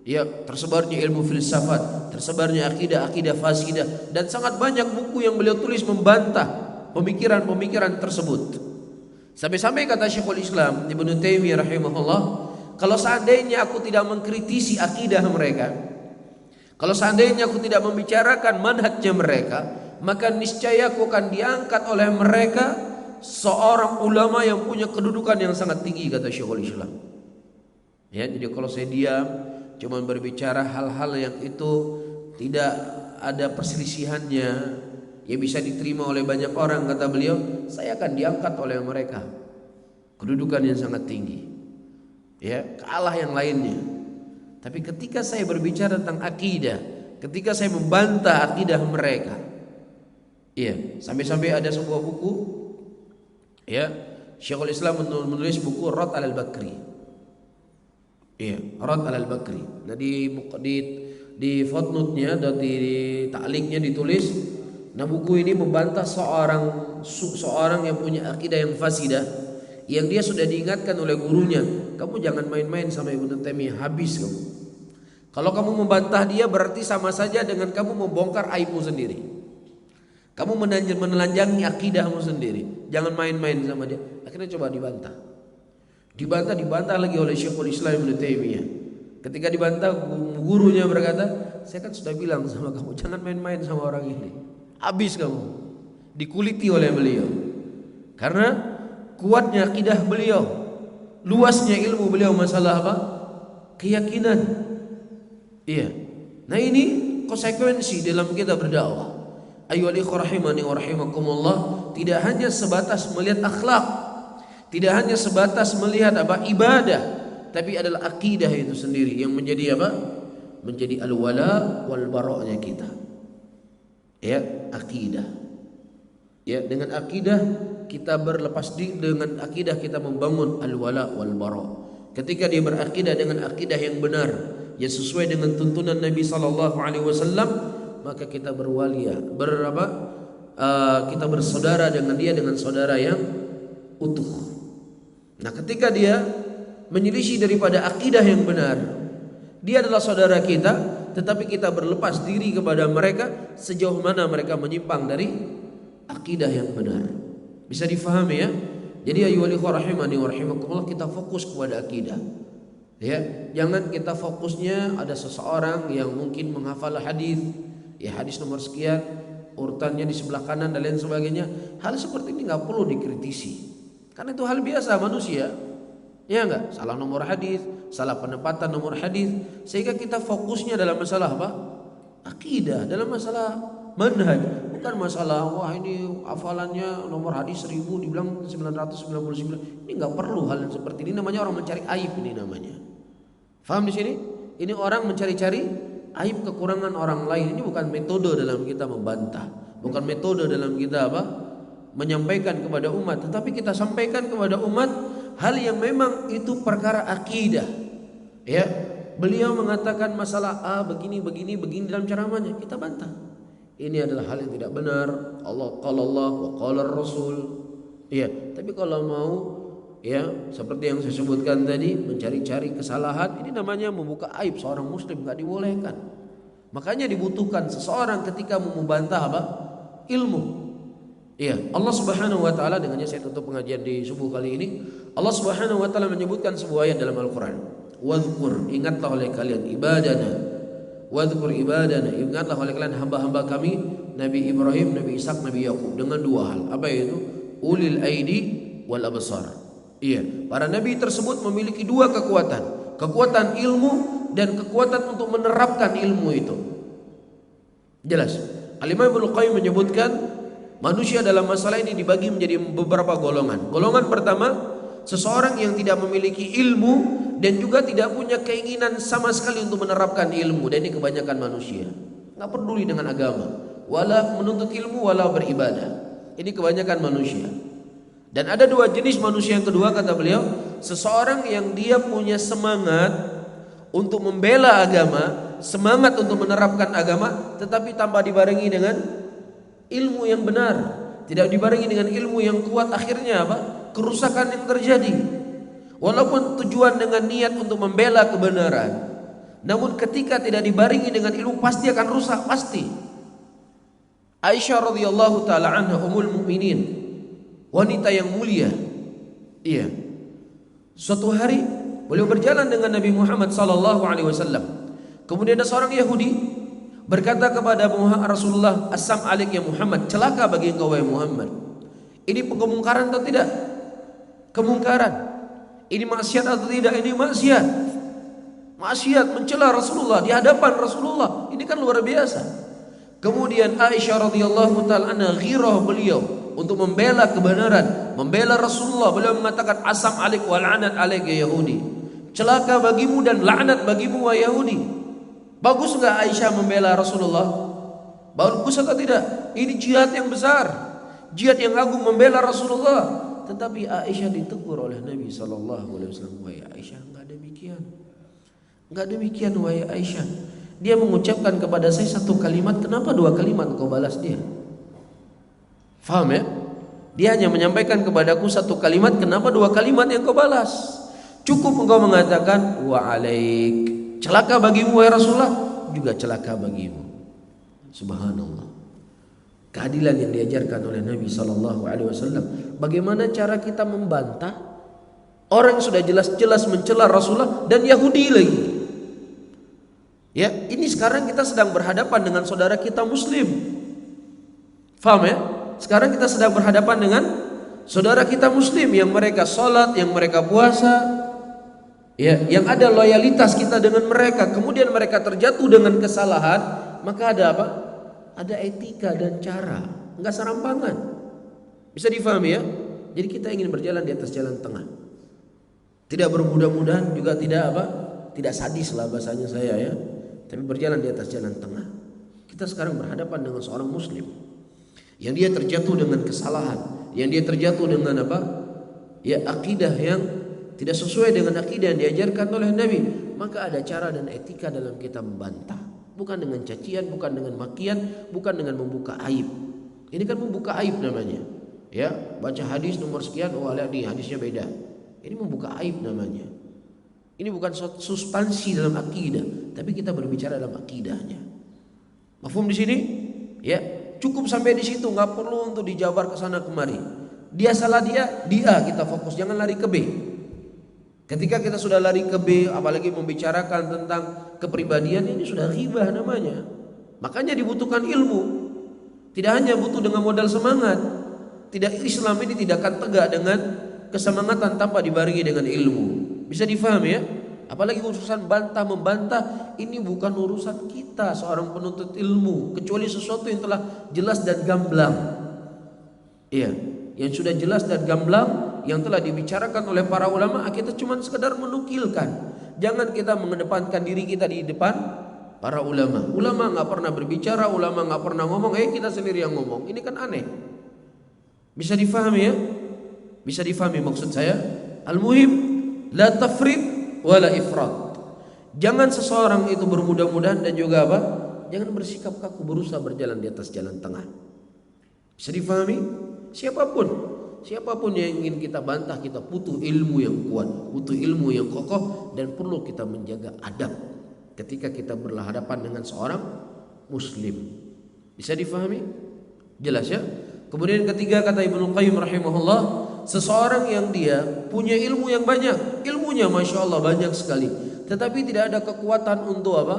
Ya, tersebarnya ilmu filsafat, tersebarnya akidah fasidah, dan sangat banyak buku yang beliau tulis membantah pemikiran-pemikiran tersebut. Sampai-sampai kata Syekhul Islam Ibnu Taimiyah rahimahullah, kalau seandainya aku tidak mengkritisi akidah mereka, kalau seandainya aku tidak membicarakan manhajnya mereka, maka niscaya aku akan diangkat oleh mereka seorang ulama yang punya kedudukan yang sangat tinggi, kata Syekhul Islam. Ya, jadi kalau saya diam cuma berbicara hal-hal yang itu tidak ada perselisihannya, ya bisa diterima oleh banyak orang, kata beliau, saya akan diangkat oleh mereka kedudukan yang sangat tinggi, ya, kalah yang lainnya. Tapi ketika saya berbicara tentang akidah, ketika saya membantah akidah mereka, ya, sampai-sampai ada sebuah buku, ya, Syekhul Islam menulis buku Rad al-Bakri. Iya, Rad al-Bakri. Nah, di footnote-nya dan di ta'liqnya ditulis, nah buku ini membantah seorang yang punya akidah yang fasidah, yang dia sudah diingatkan oleh gurunya, kamu jangan main-main sama Ibnu Taimiyah, habis kamu. Kalau kamu membantah dia berarti sama saja dengan kamu membongkar aibmu sendiri. Kamu menelanjangi akidahmu sendiri. Jangan main-main sama dia. Akhirnya coba dibantah lagi oleh Syekhul Islam Ibnu Taimiyah. Ketika dibantah, gurunya berkata, saya kan sudah bilang sama kamu jangan main-main sama orang ini. Habis kamu. Dikuliti oleh beliau. Karena kuatnya akidah beliau, luasnya ilmu beliau masalah apa? Keyakinan. Iya. Nah, ini konsekuensi dalam kita berdakwah. Ayyuhal ikhwah rahimani wa rahimakumullah, tidak hanya sebatas melihat akhlak, tidak hanya sebatas melihat apa ibadah, tapi adalah akidah itu sendiri yang menjadi apa? Menjadi al-wala wal bara'-nya kita. Ya, akidah. Ya, dengan akidah kita berlepas diri, dengan akidah kita membangun al-wala wal bara'. Ketika dia berakidah dengan akidah yang benar, yang sesuai dengan tuntunan Nabi sallallahu alaihi wasallam, maka kita kita bersaudara dengan dia dengan saudara yang utuh. Nah, ketika dia menyelisih daripada akidah yang benar, dia adalah saudara kita, tetapi kita berlepas diri kepada mereka sejauh mana mereka menyimpang dari akidah yang benar. Bisa difahami ya? Jadi ayyuhal ikhwah rahimani wa rahimakumullah, kita fokus kepada akidah. Ya, jangan kita fokusnya ada seseorang yang mungkin menghafal hadis, ya hadis nomor sekian, urutannya di sebelah kanan dan lain sebagainya. Hal seperti ini nggak perlu dikritisi, karena itu hal biasa manusia. Ya enggak? Salah nomor hadis, salah penempatan nomor hadis, sehingga kita fokusnya dalam masalah apa? Akidah, dalam masalah manhaj, bukan masalah wah ini hafalannya nomor hadis 1000 dibilang 999. Ini nggak perlu hal yang seperti ini. Namanya orang mencari aib ini namanya. Faham di sini? Ini orang mencari-cari aib kekurangan orang lain. Ini bukan metode dalam kita membantah, bukan metode dalam kita menyampaikan kepada umat, tetapi kita sampaikan kepada umat hal yang memang itu perkara akidah. Ya, beliau mengatakan masalah begini dalam ceramahnya, kita bantah. Ini adalah hal yang tidak benar. Allah wa qala Rasul. Ya, tapi kalau mau ya seperti yang saya sebutkan tadi, mencari-cari kesalahan, ini namanya membuka aib seorang muslim, enggak dibolehkan. Makanya dibutuhkan seseorang ketika mau membantah ilmu. Iya, Allah Subhanahu wa taala, dengannya saya tutup pengajian di subuh kali ini. Allah Subhanahu wa taala menyebutkan sebuah ayat dalam Al-Qur'an. Wadhkur, ingatlah oleh kalian ibadana. Wadhkur ibadana, ingatlah oleh kalian hamba-hamba kami, Nabi Ibrahim, Nabi Ishak, Nabi Yakub, dengan dua hal. Apa itu? Ulil aidi wal absar. Iya, para nabi tersebut memiliki dua kekuatan. Kekuatan ilmu dan kekuatan untuk menerapkan ilmu itu. Jelas. Al-Imam Ibnu Qayyim menyebutkan manusia dalam masalah ini dibagi menjadi beberapa golongan. Golongan pertama, seseorang yang tidak memiliki ilmu dan juga tidak punya keinginan sama sekali untuk menerapkan ilmu. Dan ini kebanyakan manusia, nggak peduli dengan agama, wala menuntut ilmu, wala beribadah. Ini kebanyakan manusia. Dan ada dua jenis manusia yang kedua, kata beliau, seseorang yang dia punya semangat untuk membela agama, semangat untuk menerapkan agama, tetapi tanpa dibarengi dengan ilmu yang benar, tidak dibarengi dengan ilmu yang kuat. Akhirnya kerusakan yang terjadi. Walaupun tujuan dengan niat untuk membela kebenaran, namun ketika tidak dibarengi dengan ilmu pasti akan rusak, pasti. Aisyah radhiyallahu taala anha, ummul mukminin, wanita yang mulia. Iya. Suatu hari beliau berjalan dengan Nabi Muhammad sallallahu alaihi wasallam. Kemudian ada seorang Yahudi berkata kepada Rasulullah, "Assam alik ya Muhammad, celaka bagi engkau wahai Muhammad." Ini kemungkaran atau tidak? Kemungkaran. Ini maksiat atau tidak? Ini maksiat. Maksiat, mencela Rasulullah di hadapan Rasulullah. Ini kan luar biasa. Kemudian Aisyah radhiyallahu taala anha, ghirah beliau untuk membela kebenaran, membela Rasulullah. Beliau mengatakan, "Asam alik wa la'nat alik ya Yahudi." Celaka bagimu dan laknat bagimu wahai Yahudi. Bagus enggak Aisyah membela Rasulullah? Bagus atau tidak? Ini jihad yang besar, jihad yang agung, membela Rasulullah. Tetapi Aisyah ditegur oleh Nabi sallallahu alaihi wasallam, "Wahai Aisyah, enggak demikian. Enggak demikian wahai Aisyah. Dia mengucapkan kepada saya satu kalimat, kenapa dua kalimat kau balas dia?" Faham ya? Dia hanya menyampaikan kepadaku satu kalimat, kenapa dua kalimat yang kau balas? Cukup engkau mengatakan wa alaik, celaka bagimu wahai Rasulullah, juga celaka bagimu. Subhanallah. Keadilan yang diajarkan oleh Nabi sallallahu alaihi wasallam. Bagaimana cara kita membantah orang yang sudah jelas-jelas mencela Rasulullah dan Yahudi lagi? Ya, ini sekarang kita sedang berhadapan dengan saudara kita muslim. Faham ya? Sekarang kita sedang berhadapan dengan saudara kita muslim yang mereka salat, yang mereka puasa, ya, yang ada loyalitas kita dengan mereka, kemudian mereka terjatuh dengan kesalahan, maka ada apa? Ada etika dan cara, enggak serampangan. Bisa difahami ya? Jadi kita ingin berjalan di atas jalan tengah. Tidak bermudah-mudahan, juga tidak tidak sadis lah bahasanya saya ya. Tapi berjalan di atas jalan tengah. Kita sekarang berhadapan dengan seorang muslim yang dia terjatuh dengan kesalahan, yang dia terjatuh dengan ya akidah yang tidak sesuai dengan akidah yang diajarkan oleh Nabi. Maka ada cara dan etika dalam kita membantah, bukan dengan cacian, bukan dengan makian, bukan dengan membuka aib. Ini kan membuka aib namanya. Ya, baca hadis nomor sekian, oh lihat nih hadisnya beda. Ini membuka aib namanya. Ini bukan substansi dalam akidah, tapi kita berbicara dalam akidahnya. Mafhum di sini? Ya, cukup sampai di situ, nggak perlu untuk dijabar ke sana kemari. Dia salah dia kita fokus, jangan lari ke B. Ketika kita sudah lari ke B, apalagi membicarakan tentang kepribadian, ini sudah ghibah namanya. Makanya dibutuhkan ilmu. Tidak hanya butuh dengan modal semangat. Tidak, Islam ini tidak akan tegak dengan kesemangatan tanpa dibarengi dengan ilmu. Bisa difahami ya? Apalagi urusan bantah membantah, ini bukan urusan kita seorang penuntut ilmu, kecuali sesuatu yang telah jelas dan gamblang. Iya, yang sudah jelas dan gamblang, yang telah dibicarakan oleh para ulama, kita cuma sekedar menukilkan. Jangan kita mengedepankan diri kita di depan para ulama. Ulama nggak pernah berbicara, ulama nggak pernah ngomong, kita sendiri yang ngomong. Ini kan aneh. Bisa difahami ya? Bisa difahami maksud saya? Al-muhim la tafrid wala ifrat. Jangan seseorang itu bermudah-mudahan dan juga apa? Jangan bersikap kaku, berusaha berjalan di atas jalan tengah. Bisa difahami? Siapapun yang ingin kita bantah, kita butuh ilmu yang kuat, butuh ilmu yang kokoh, dan perlu kita menjaga adab ketika kita berhadapan dengan seorang muslim. Bisa difahami? Jelas ya? Kemudian ketiga, kata Ibnu Qayyim rahimahullah, seseorang yang dia punya ilmu yang banyak, ilmunya masya Allah banyak sekali, tetapi tidak ada kekuatan untuk apa?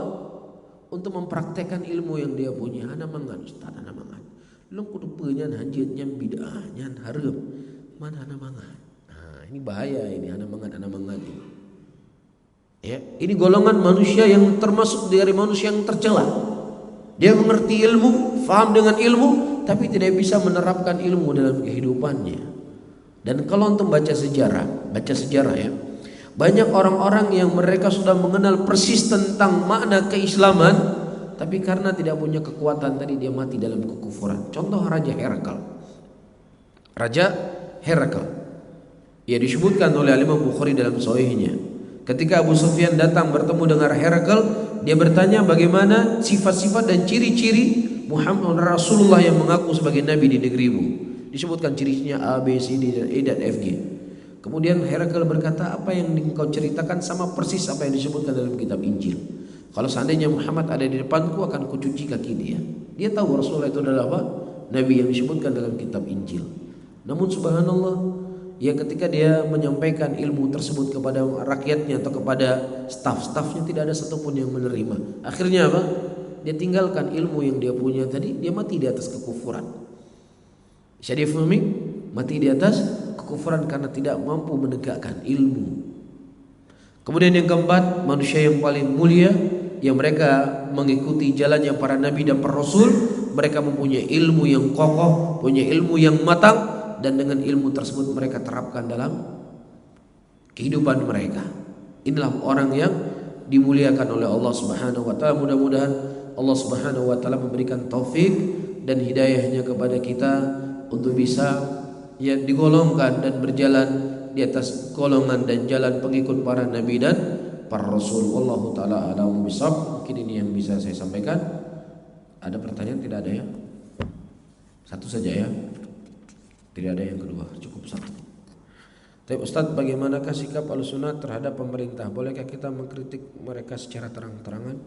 Untuk mempraktekkan ilmu yang dia punya. Ana mangan Ustaz, ana mangan. Lu kudu peunyan hanjeutnya bid'ah nyan hareum. Mana ana mangan. Nah, ini bahaya ini ana mangan ini. Ya, ini golongan manusia yang termasuk dari manusia yang tercela. Dia mengerti ilmu, faham dengan ilmu, tapi tidak bisa menerapkan ilmu dalam kehidupannya. Dan kalau untuk baca sejarah ya, banyak orang-orang yang mereka sudah mengenal persis tentang makna keislaman, tapi karena tidak punya kekuatan tadi dia mati dalam kekufuran. Contoh Raja Herakl. Ia disebutkan oleh Imam Bukhari dalam Sahihnya. Ketika Abu Sufyan datang bertemu dengan Herakl, dia bertanya bagaimana sifat-sifat dan ciri-ciri Muhammad Rasulullah yang mengaku sebagai nabi di negerimu. Disebutkan cirinya A, B, C, D, dan E dan F, G. Kemudian Herakl berkata, apa yang engkau ceritakan sama persis apa yang disebutkan dalam kitab Injil. Kalau seandainya Muhammad ada di depanku, akan kucuci kaki dia. Dia tahu Rasulullah itu adalah apa? Nabi yang disebutkan dalam kitab Injil. Namun subhanallah, ya ketika dia menyampaikan ilmu tersebut kepada rakyatnya atau kepada staf-stafnya, tidak ada satupun yang menerima. Akhirnya apa? Dia tinggalkan ilmu yang dia punya tadi, dia mati di atas kekufuran. Bisa difahami? Mati di atas kekufuran karena tidak mampu menegakkan ilmu. Kemudian yang keempat, manusia yang paling mulia, yang mereka mengikuti jalannya para nabi dan para rasul, mereka mempunyai ilmu yang kokoh, punya ilmu yang matang, dan dengan ilmu tersebut mereka terapkan dalam kehidupan mereka. Inilah orang yang dimuliakan oleh Allah Subhanahu wa taala. Mudah-mudahan Allah Subhanahu wa taala memberikan taufik dan hidayahnya kepada kita untuk bisa digolongkan dan berjalan di atas golongan dan jalan pengikut para nabi dan para rasul. Wallahu taala a'lam bishawab. Mungkin ini yang bisa saya sampaikan. Ada pertanyaan? Tidak ada ya? Satu saja ya. Tidak ada yang kedua, cukup satu. Tapi Ustaz, bagaimanakah sikap Ahlussunnah terhadap pemerintah? Bolehkah kita mengkritik mereka secara terang-terangan?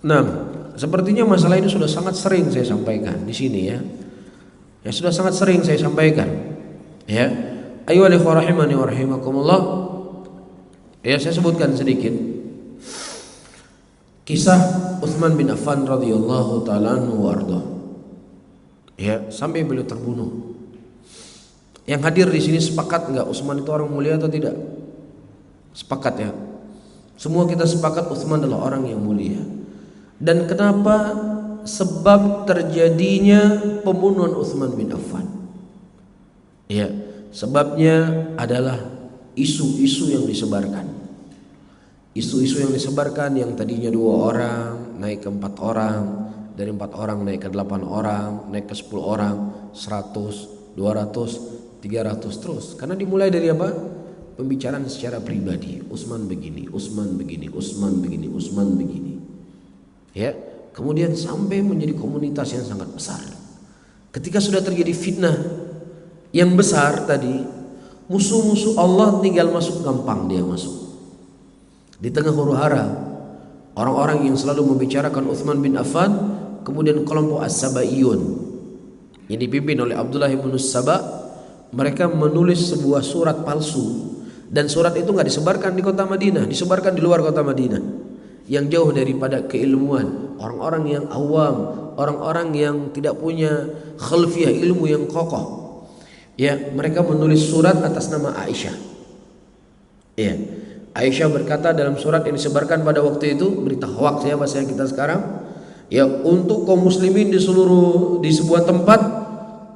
Nah, sepertinya masalah ini sudah sangat sering saya sampaikan di sini ya. Ya sudah sangat sering saya sampaikan. Ya. Ayyuhal ikhwah rahimani wa rahimakumullah. Ya, saya sebutkan sedikit kisah Utsman bin Affan radhiyallahu taala anhu warda. Ya, sampai beliau terbunuh. Yang hadir di sini sepakat enggak Utsman itu orang mulia atau tidak? Sepakat ya. Semua kita sepakat Utsman adalah orang yang mulia. Dan kenapa sebab terjadinya pembunuhan Utsman bin Affan? Ya, sebabnya adalah isu-isu yang disebarkan. Isu-isu yang disebarkan yang tadinya 2 orang naik ke 4 orang, dari 4 orang naik ke 8 orang, naik ke 10 orang, 100, 200, 300 terus. Karena dimulai dari apa? Pembicaraan secara pribadi. Utsman begini, Utsman begini, Utsman begini, Utsman begini. Ya, kemudian sampai menjadi komunitas yang sangat besar. Ketika sudah terjadi fitnah yang besar tadi, musuh-musuh Allah tinggal masuk, gampang dia masuk. Di tengah huru-hara orang-orang yang selalu membicarakan Utsman bin Affan, kemudian kelompok As-Sabaiyun yang dipimpin oleh Abdullah bin Saba, mereka menulis sebuah surat palsu, dan surat itu enggak disebarkan di kota Madinah, disebarkan di luar kota Madinah yang jauh daripada keilmuan, orang-orang yang awam, orang-orang yang tidak punya khalfiyah ilmu yang kokoh. Ya, mereka menulis surat atas nama Aisyah. Ya. Aisyah berkata dalam surat yang disebarkan pada waktu itu, berita hoaks ya bahasa kita sekarang, ya, untuk kaum muslimin di sebuah tempat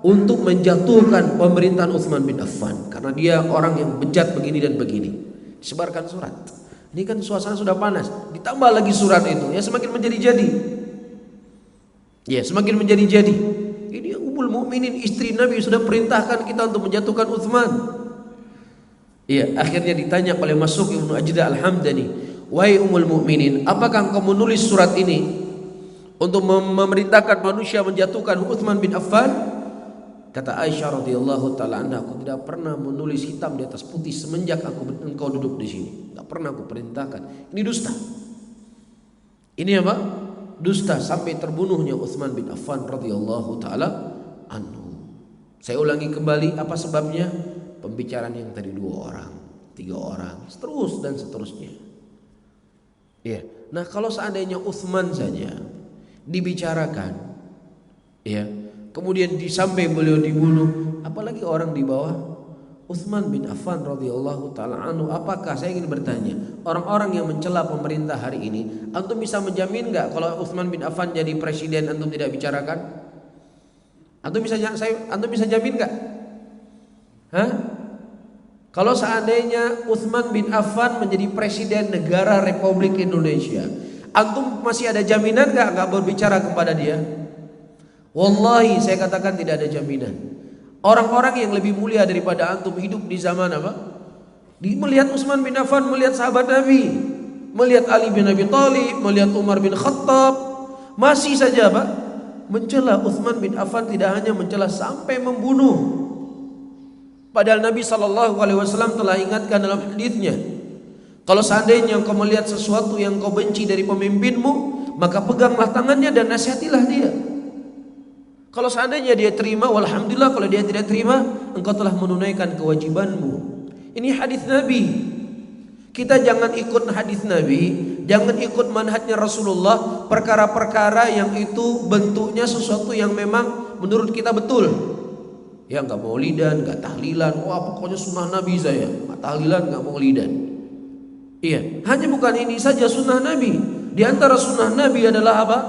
untuk menjatuhkan pemerintahan Utsman bin Affan karena dia orang yang bejat begini dan begini. Disebarkan surat. Ini kan suasana sudah panas, ditambah lagi surat itu, ya semakin menjadi-jadi. Ya, semakin menjadi-jadi. Ini Ummul Mukminin, istri Nabi, sudah perintahkan kita untuk menjatuhkan Utsman. Iya, akhirnya ditanya oleh Masruq Ibnu Ajda Al-Hamdani, "Wahai Ummul Mukminin, apakah engkau menulis surat ini untuk memerintahkan manusia menjatuhkan Utsman bin Affan?" Kata Aisyah radhiyallahu taala anha, "Aku tidak pernah menulis hitam di atas putih semenjak engkau duduk di sini. Tidak pernah aku perintahkan." Ini dusta. Ini apa? Dusta sampai terbunuhnya Utsman bin Affan radhiyallahu taala anhu. Saya ulangi kembali, apa sebabnya? Pembicaraan yang tadi 2 orang, 3 orang, terus dan seterusnya. Ya. Nah, kalau seandainya Utsman saja dibicarakan, ya, kemudian sampai beliau dibunuh, apalagi orang di bawah Utsman bin Affan radhiyallahu taala anhu. Apakah, saya ingin bertanya, orang-orang yang mencela pemerintah hari ini, antum bisa menjamin enggak kalau Utsman bin Affan jadi presiden antum tidak bicarakan? Antum bisa jamin enggak? Hah? Kalau seandainya Utsman bin Affan menjadi presiden negara Republik Indonesia, antum masih ada jaminan enggak berbicara kepada dia? Wallahi saya katakan tidak ada jaminan. Orang-orang yang lebih mulia daripada antum hidup di zaman apa? Melihat Utsman bin Affan, melihat sahabat Nabi, melihat Ali bin Abi Thalib, melihat Umar bin Khattab, masih saja apa? Mencela Utsman bin Affan, tidak hanya mencela sampai membunuh. Padahal Nabi SAW telah ingatkan dalam hadisnya, kalau seandainya engkau melihat sesuatu yang kau benci dari pemimpinmu, maka peganglah tangannya dan nasihatilah dia. Kalau seandainya dia terima, walhamdulillah. Kalau dia tidak terima, engkau telah menunaikan kewajibanmu. Ini hadis Nabi. Kita jangan ikut hadis Nabi, jangan ikut manhajnya Rasulullah, perkara-perkara yang itu bentuknya sesuatu yang memang menurut kita betul. Ya, nggak maulidan, nggak tahlilan. Wah, pokoknya sunnah Nabi saya, nggak tahlilan, nggak maulidan. Iya, hanya bukan ini saja sunnah Nabi. Di antara sunnah Nabi adalah apa?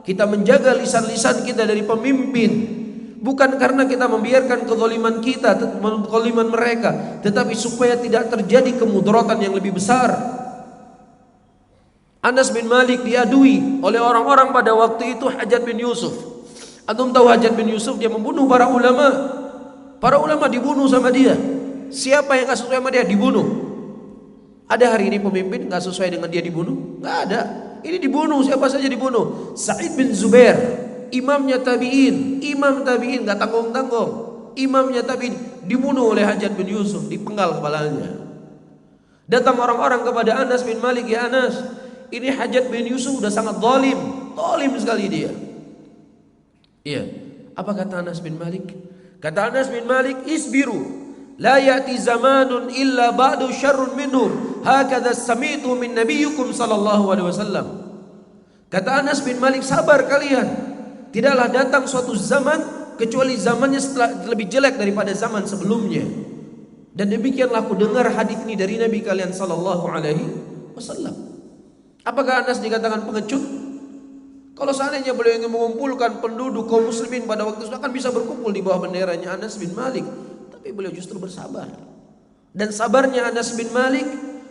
Kita menjaga lisan-lisan kita dari pemimpin, bukan karena kita membiarkan kezaliman kita, kezaliman mereka, tetapi supaya tidak terjadi kemudaratan yang lebih besar. Anas bin Malik diadui oleh orang-orang pada waktu itu Hajjaj bin Yusuf. Antum tahu Hajjaj bin Yusuf dia membunuh para ulama. Para ulama dibunuh sama dia. Siapa yang gak sesuai sama dia dibunuh. Ada hari ini pemimpin gak sesuai dengan dia dibunuh? Gak ada. Ini dibunuh, siapa saja dibunuh. Sa'id bin Zubair, imamnya tabi'in, imam tabi'in, gak tanggung-tanggung, imamnya tabi'in, dibunuh oleh Hajjaj bin Yusuf, dipenggal kepalanya. Datang orang-orang kepada Anas bin Malik, "Ya Anas, ini Hajjaj bin Yusuf sudah sangat zalim sekali dia." Iya. Apa kata Anas bin Malik? Kata Anas bin Malik, "Isbiru, la ya'ti zamanun illa ba'du syarrun minhu, hakadha sami'tu min nabiyyukum sallallahu alaihi wasallam." Kata Anas bin Malik, sabar kalian, tidaklah datang suatu zaman kecuali zamannya setelah lebih jelek daripada zaman sebelumnya. Dan demikianlah aku dengar hadis ini dari Nabi kalian sallallahu alaihi wasallam. Apakah Anas dikatakan pengecut? Kalau seandainya beliau ingin mengumpulkan penduduk kaum muslimin pada waktu itu, akan bisa berkumpul di bawah benderanya Anas bin Malik. Tapi beliau justru bersabar. Dan sabarnya Anas bin Malik,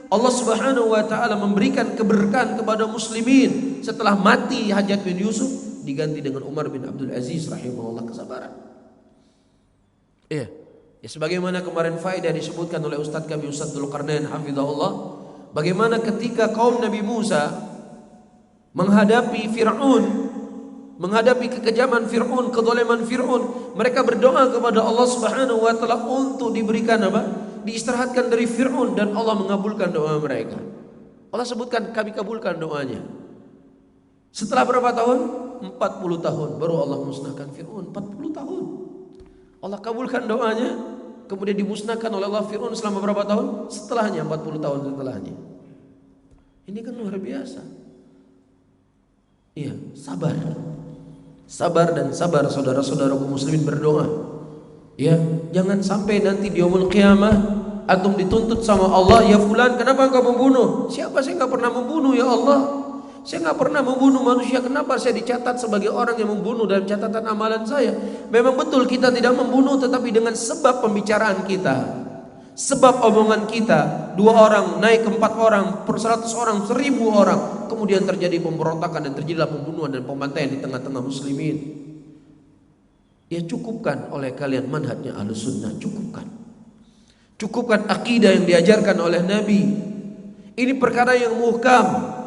Allah Subhanahu wa taala memberikan keberkahan kepada muslimin. Setelah mati Hajjaj bin Yusuf, diganti dengan Umar bin Abdul Aziz rahimahullah, kesabaran. Iya. Ya, sebagaimana kemarin faedah disebutkan oleh Ustaz kami Ustaz Dzulqarnain hafizahullah, bagaimana ketika kaum Nabi Musa menghadapi Fir'aun, menghadapi kekejaman Fir'aun, kezaliman Fir'aun, mereka berdoa kepada Allah Subhanahu wa taala untuk diberikan apa? Diistirahatkan dari Fir'aun, dan Allah mengabulkan doa mereka. Allah sebutkan, kami kabulkan doanya. Setelah berapa tahun? 40 tahun baru Allah musnahkan Fir'aun. 40 tahun Allah kabulkan doanya, kemudian dimusnahkan oleh Allah Fir'aun selama berapa tahun? Setelahnya, 40 tahun setelahnya. Ini kan luar biasa. Iya, sabar. Sabar dan sabar saudara-saudaraku muslimin, berdoa. Ya, jangan sampai nanti di yaumul qiyamah antum dituntut sama Allah, ya fulan kenapa engkau membunuh? Siapa? Saya nggak pernah membunuh ya Allah. Saya nggak pernah membunuh manusia. Kenapa saya dicatat sebagai orang yang membunuh dalam catatan amalan saya? Memang betul kita tidak membunuh, tetapi dengan sebab pembicaraan kita, sebab omongan kita, 2 orang naik ke 4 orang, per 100 orang, 1000 orang, kemudian terjadi pemberontakan dan terjadilah pembunuhan dan pembantaian di tengah-tengah muslimin. Ya cukupkan oleh kalian manhajnya Ahlussunnah, cukupkan akidah yang diajarkan oleh Nabi. Ini perkara yang muhkam.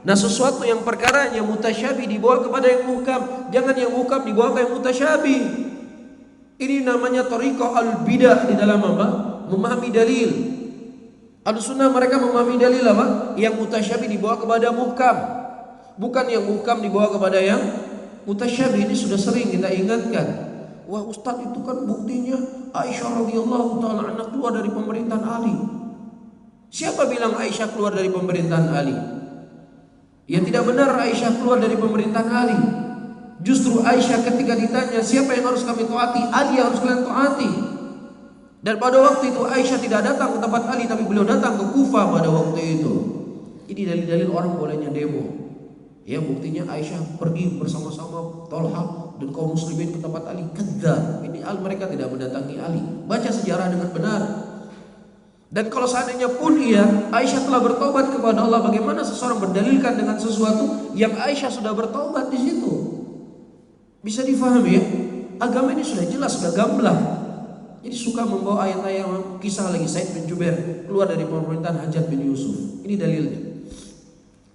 Nah, sesuatu yang perkara yang mutasyabih dibawa kepada yang muhkam, jangan yang muhkam dibawa ke yang mutasyabih. Ini namanya thariqah al-bidah di dalam apa? Memahami dalil. Ahlussunnah mereka memahami dalil apa? Yang mutasyabih dibawa kepada muhkam, bukan yang muhkam dibawa kepada yang mutasyabih. Ini sudah sering kita ingatkan. Wah Ustaz, itu kan buktinya Aisyah radhiyallahu taala anha keluar dari pemerintahan Ali. Siapa bilang Aisyah keluar dari pemerintahan Ali? Ya tidak benar Aisyah keluar dari pemerintahan Ali. Justru Aisyah ketika ditanya siapa yang harus kami taati, Ali yang harus kalian taati. Dan pada waktu itu Aisyah tidak datang ke tempat Ali, tapi beliau datang ke Kufah pada waktu itu. Ini dalil-dalil orang bolehnya demo. Ya buktinya Aisyah pergi bersama-sama Tolha dan kaum muslimin ke tempat Ali. Kadzdzab. Ini mereka tidak mendatangi Ali. Baca sejarah dengan benar. Dan kalau seandainya pun Aisyah telah bertobat kepada Allah, bagaimana seseorang berdalilkan dengan sesuatu yang Aisyah sudah bertobat di situ? Bisa difahami ya? Agama ini sudah jelas, sudah gamblang. Jadi suka membawa ayat-ayat kisah lagi Said bin Jubair keluar dari pemerintahan Hajjaj bin Yusuf. Ini dalilnya.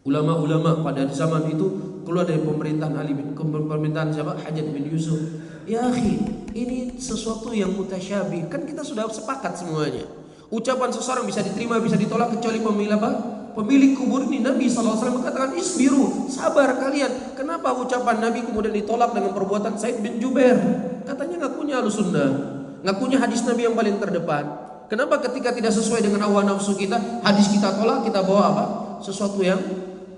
Ulama-ulama pada zaman itu keluar dari pemerintahan pemerintahan siapa? Hajjaj bin Yusuf. Ya akhi, ini sesuatu yang mutasyabih. Kan kita sudah sepakat semuanya. Ucapan seseorang bisa diterima, bisa ditolak kecuali pemilik apa? Pemilik kubur ini. Nabi SAW mengatakan isbiru, sabar kalian. Kenapa ucapan Nabi kemudian ditolak dengan perbuatan Said bin Jubair? Katanya ngakunya Ahlussunnah, ngakunya hadis Nabi yang paling terdepan. Kenapa ketika tidak sesuai dengan hawa nafsu kita, hadis kita tolak, kita bawa apa? Sesuatu yang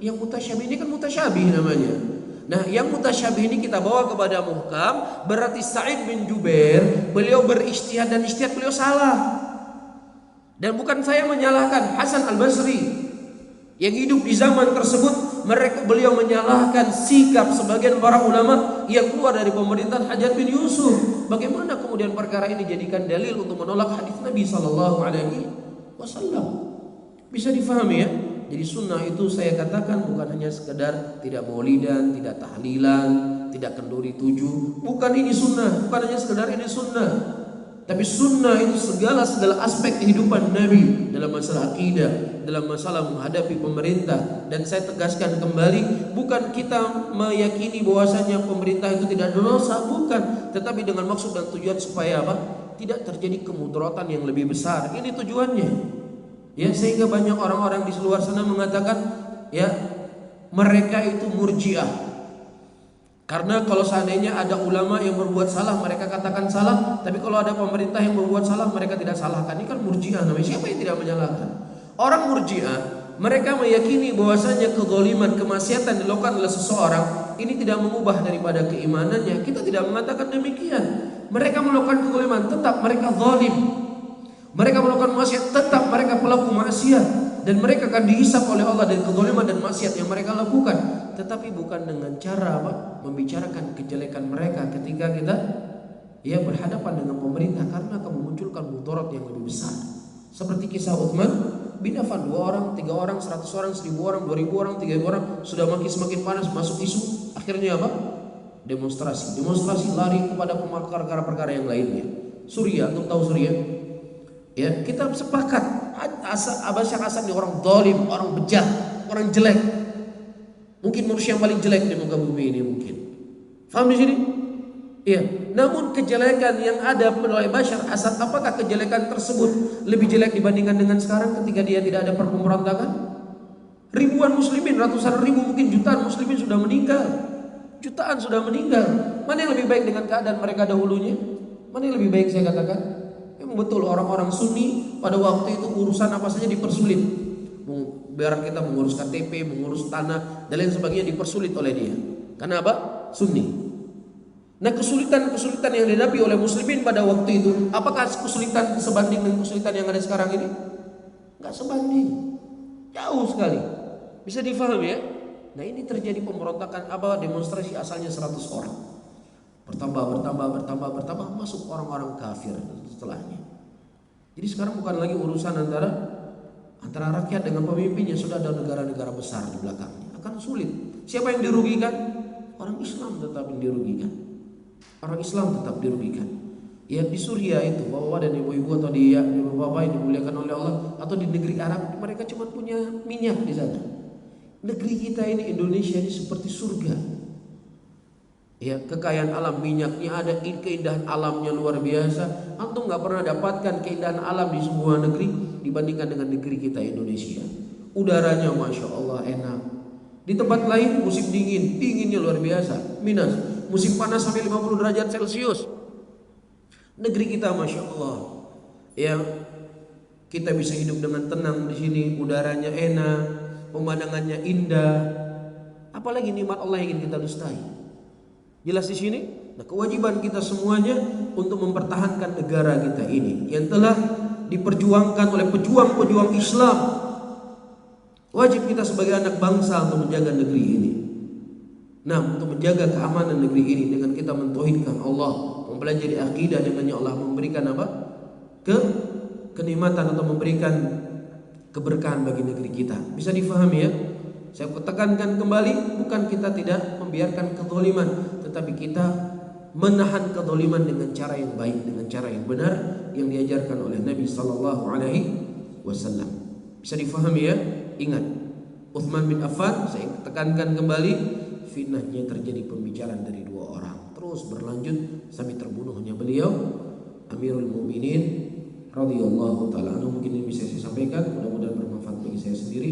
mutasyabih. Ini kan mutasyabih namanya. Nah, yang mutasyabih ini kita bawa kepada muhkam. Berarti Said bin Jubair beliau berijtihad dan ijtihad beliau salah. Dan bukan saya menyalahkan Hasan Al-Basri yang hidup di zaman tersebut. Beliau menyalahkan sikap sebagian para ulama yang keluar dari pemerintahan Hajjaj bin Yusuf. Bagaimana kemudian perkara ini jadikan dalil untuk menolak hadis Nabi SAW? Bisa difahami ya? Jadi sunnah itu saya katakan bukan hanya sekedar tidak maulidan, tidak tahlilan, tidak kenduri 7. Bukan ini sunnah, bukan hanya sekedar ini sunnah. Tapi sunnah itu segala aspek kehidupan Nabi dalam masalah akidah, dalam masalah menghadapi pemerintah. Dan saya tegaskan kembali, bukan kita meyakini bahwasanya pemerintah itu tidak dosa, bukan. Tetapi dengan maksud dan tujuan supaya apa? Tidak terjadi kemudaratan yang lebih besar. Ini tujuannya. Ya, sehingga banyak orang-orang di luar sana mengatakan ya mereka itu murjiah. Karena kalau seandainya ada ulama yang berbuat salah, mereka katakan salah. Tapi kalau ada pemerintah yang berbuat salah, mereka tidak salahkan. Ini kan murjiah namanya. Siapa yang tidak menyalahkan? Orang murjiah, mereka meyakini bahwasanya kezaliman, kemaksiatan dilakukan oleh seseorang ini tidak mengubah daripada keimanannya. Kita tidak mengatakan demikian. Mereka melakukan kezaliman, tetap mereka zalim. Mereka melakukan maksiat, tetap mereka pelaku maksiat. Dan mereka akan dihisap oleh Allah dari kezaliman dan maksiat yang mereka lakukan. Tetapi bukan dengan cara apa? Membicarakan kejelekan mereka ketika kita berhadapan dengan pemerintah, karena akan memunculkan mudarat yang lebih besar. Seperti kisah Utsman bin Affan, 2 orang, 3 orang, 100 orang, 1000 orang, 2000 orang, 3000 orang, sudah semakin panas, masuk isu, akhirnya apa? Demonstrasi, lari kepada perkara-perkara yang lainnya. Suriah, antum tahu Suriah? Ya, kita sepakat Bashar al-Assad ini orang zalim, orang bejat, orang jelek. Mungkin manusia yang paling jelek di muka bumi ini mungkin. Faham di sini? Iya. Namun kejelekan yang ada oleh Bashar al-Assad, apakah kejelekan tersebut lebih jelek dibandingkan dengan sekarang ketika dia tidak ada pemberontakan? Ribuan muslimin, ratusan ribu, mungkin jutaan muslimin sudah meninggal. Jutaan sudah meninggal. Mana yang lebih baik dengan keadaan mereka dahulunya? Mana yang lebih baik saya katakan? Betul, orang-orang Sunni pada waktu itu urusan apa saja dipersulit. Biar kita mengurus KTP, mengurus tanah dan lain sebagainya dipersulit oleh dia. Karena apa? Sunni. Nah, kesulitan-kesulitan yang dihadapi oleh muslimin pada waktu itu, apakah kesulitan sebanding dengan kesulitan yang ada sekarang ini? Enggak sebanding. Jauh sekali. Bisa difahami ya? Nah, ini terjadi pemberontakan demonstrasi asalnya 100 orang. Bertambah, masuk orang-orang kafir setelahnya. Jadi sekarang bukan lagi urusan antara rakyat dengan pemimpinnya, sudah ada negara-negara besar di belakangnya. Akan sulit. Siapa yang dirugikan? Orang Islam tetap yang dirugikan. Orang Islam tetap dirugikan. Ya di Suriah itu, bapak dan ibu-ibu atau di bapak yang dimuliakan oleh Allah, atau di negeri Arab, mereka cuma punya minyak di sana. Negeri kita ini, Indonesia ini seperti surga. Ya, kekayaan alam, minyaknya ada, keindahan alamnya luar biasa. Antum nggak pernah dapatkan keindahan alam di sebuah negeri dibandingkan dengan negeri kita Indonesia. Udaranya masya Allah enak. Di tempat lain musim dinginnya luar biasa, minus. Musim panas sampai 50 derajat Celcius. Negeri kita masya Allah, ya kita bisa hidup dengan tenang di sini. Udaranya enak, pemandangannya indah. Apalagi nikmat Allah yang ingin kita dustai. Jelas di sini. Nah, kewajiban kita semuanya untuk mempertahankan negara kita ini yang telah diperjuangkan oleh pejuang-pejuang Islam. Wajib kita sebagai anak bangsa untuk menjaga negeri ini. Nah, untuk menjaga keamanan negeri ini dengan kita mentauhidkan Allah, mempelajari akidah, dengannya Allah memberikan apa? Kenikmatan atau memberikan keberkahan bagi negeri kita. Bisa difahami ya? Saya tekankan kembali, bukan kita tidak membiarkan kezaliman, tetapi kita menahan kezaliman dengan cara yang baik, dengan cara yang benar yang diajarkan oleh Nabi sallallahu alaihi wasallam. Bisa difahami ya? Ingat, Uthman bin Affan, saya tekankan kembali, fitnahnya terjadi pembicaraan dari 2 orang, terus berlanjut sampai terbunuhnya beliau Amirul Mukminin radhiyallahu taala anhu. Mungkin ini bisa saya sampaikan, mudah-mudahan bermanfaat bagi saya sendiri.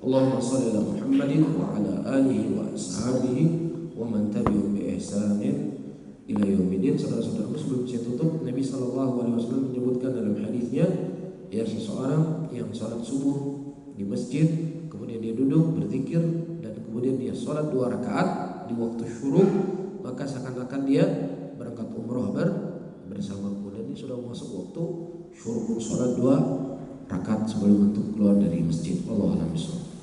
Allahumma shalli ala Muhammadin wa ala alihi wa ashabihi wa man tabi'ahum bi ihsanin ila yaumil. Saudara-saudara, sebelum saya tutup, Nabi sallallahu alaihi wasallam menyebutkan dalam hadisnya, ya seseorang yang salat subuh di masjid, kemudian dia duduk berzikir, dan kemudian dia salat 2 rakaat di waktu syuruk, maka seakan-akan dia berangkat umroh bersamaku. Dan ini sudah masuk waktu syuruk, salat 2 rakaat sebelum untuk keluar dari masjid. Wallahu a'lam bishawab.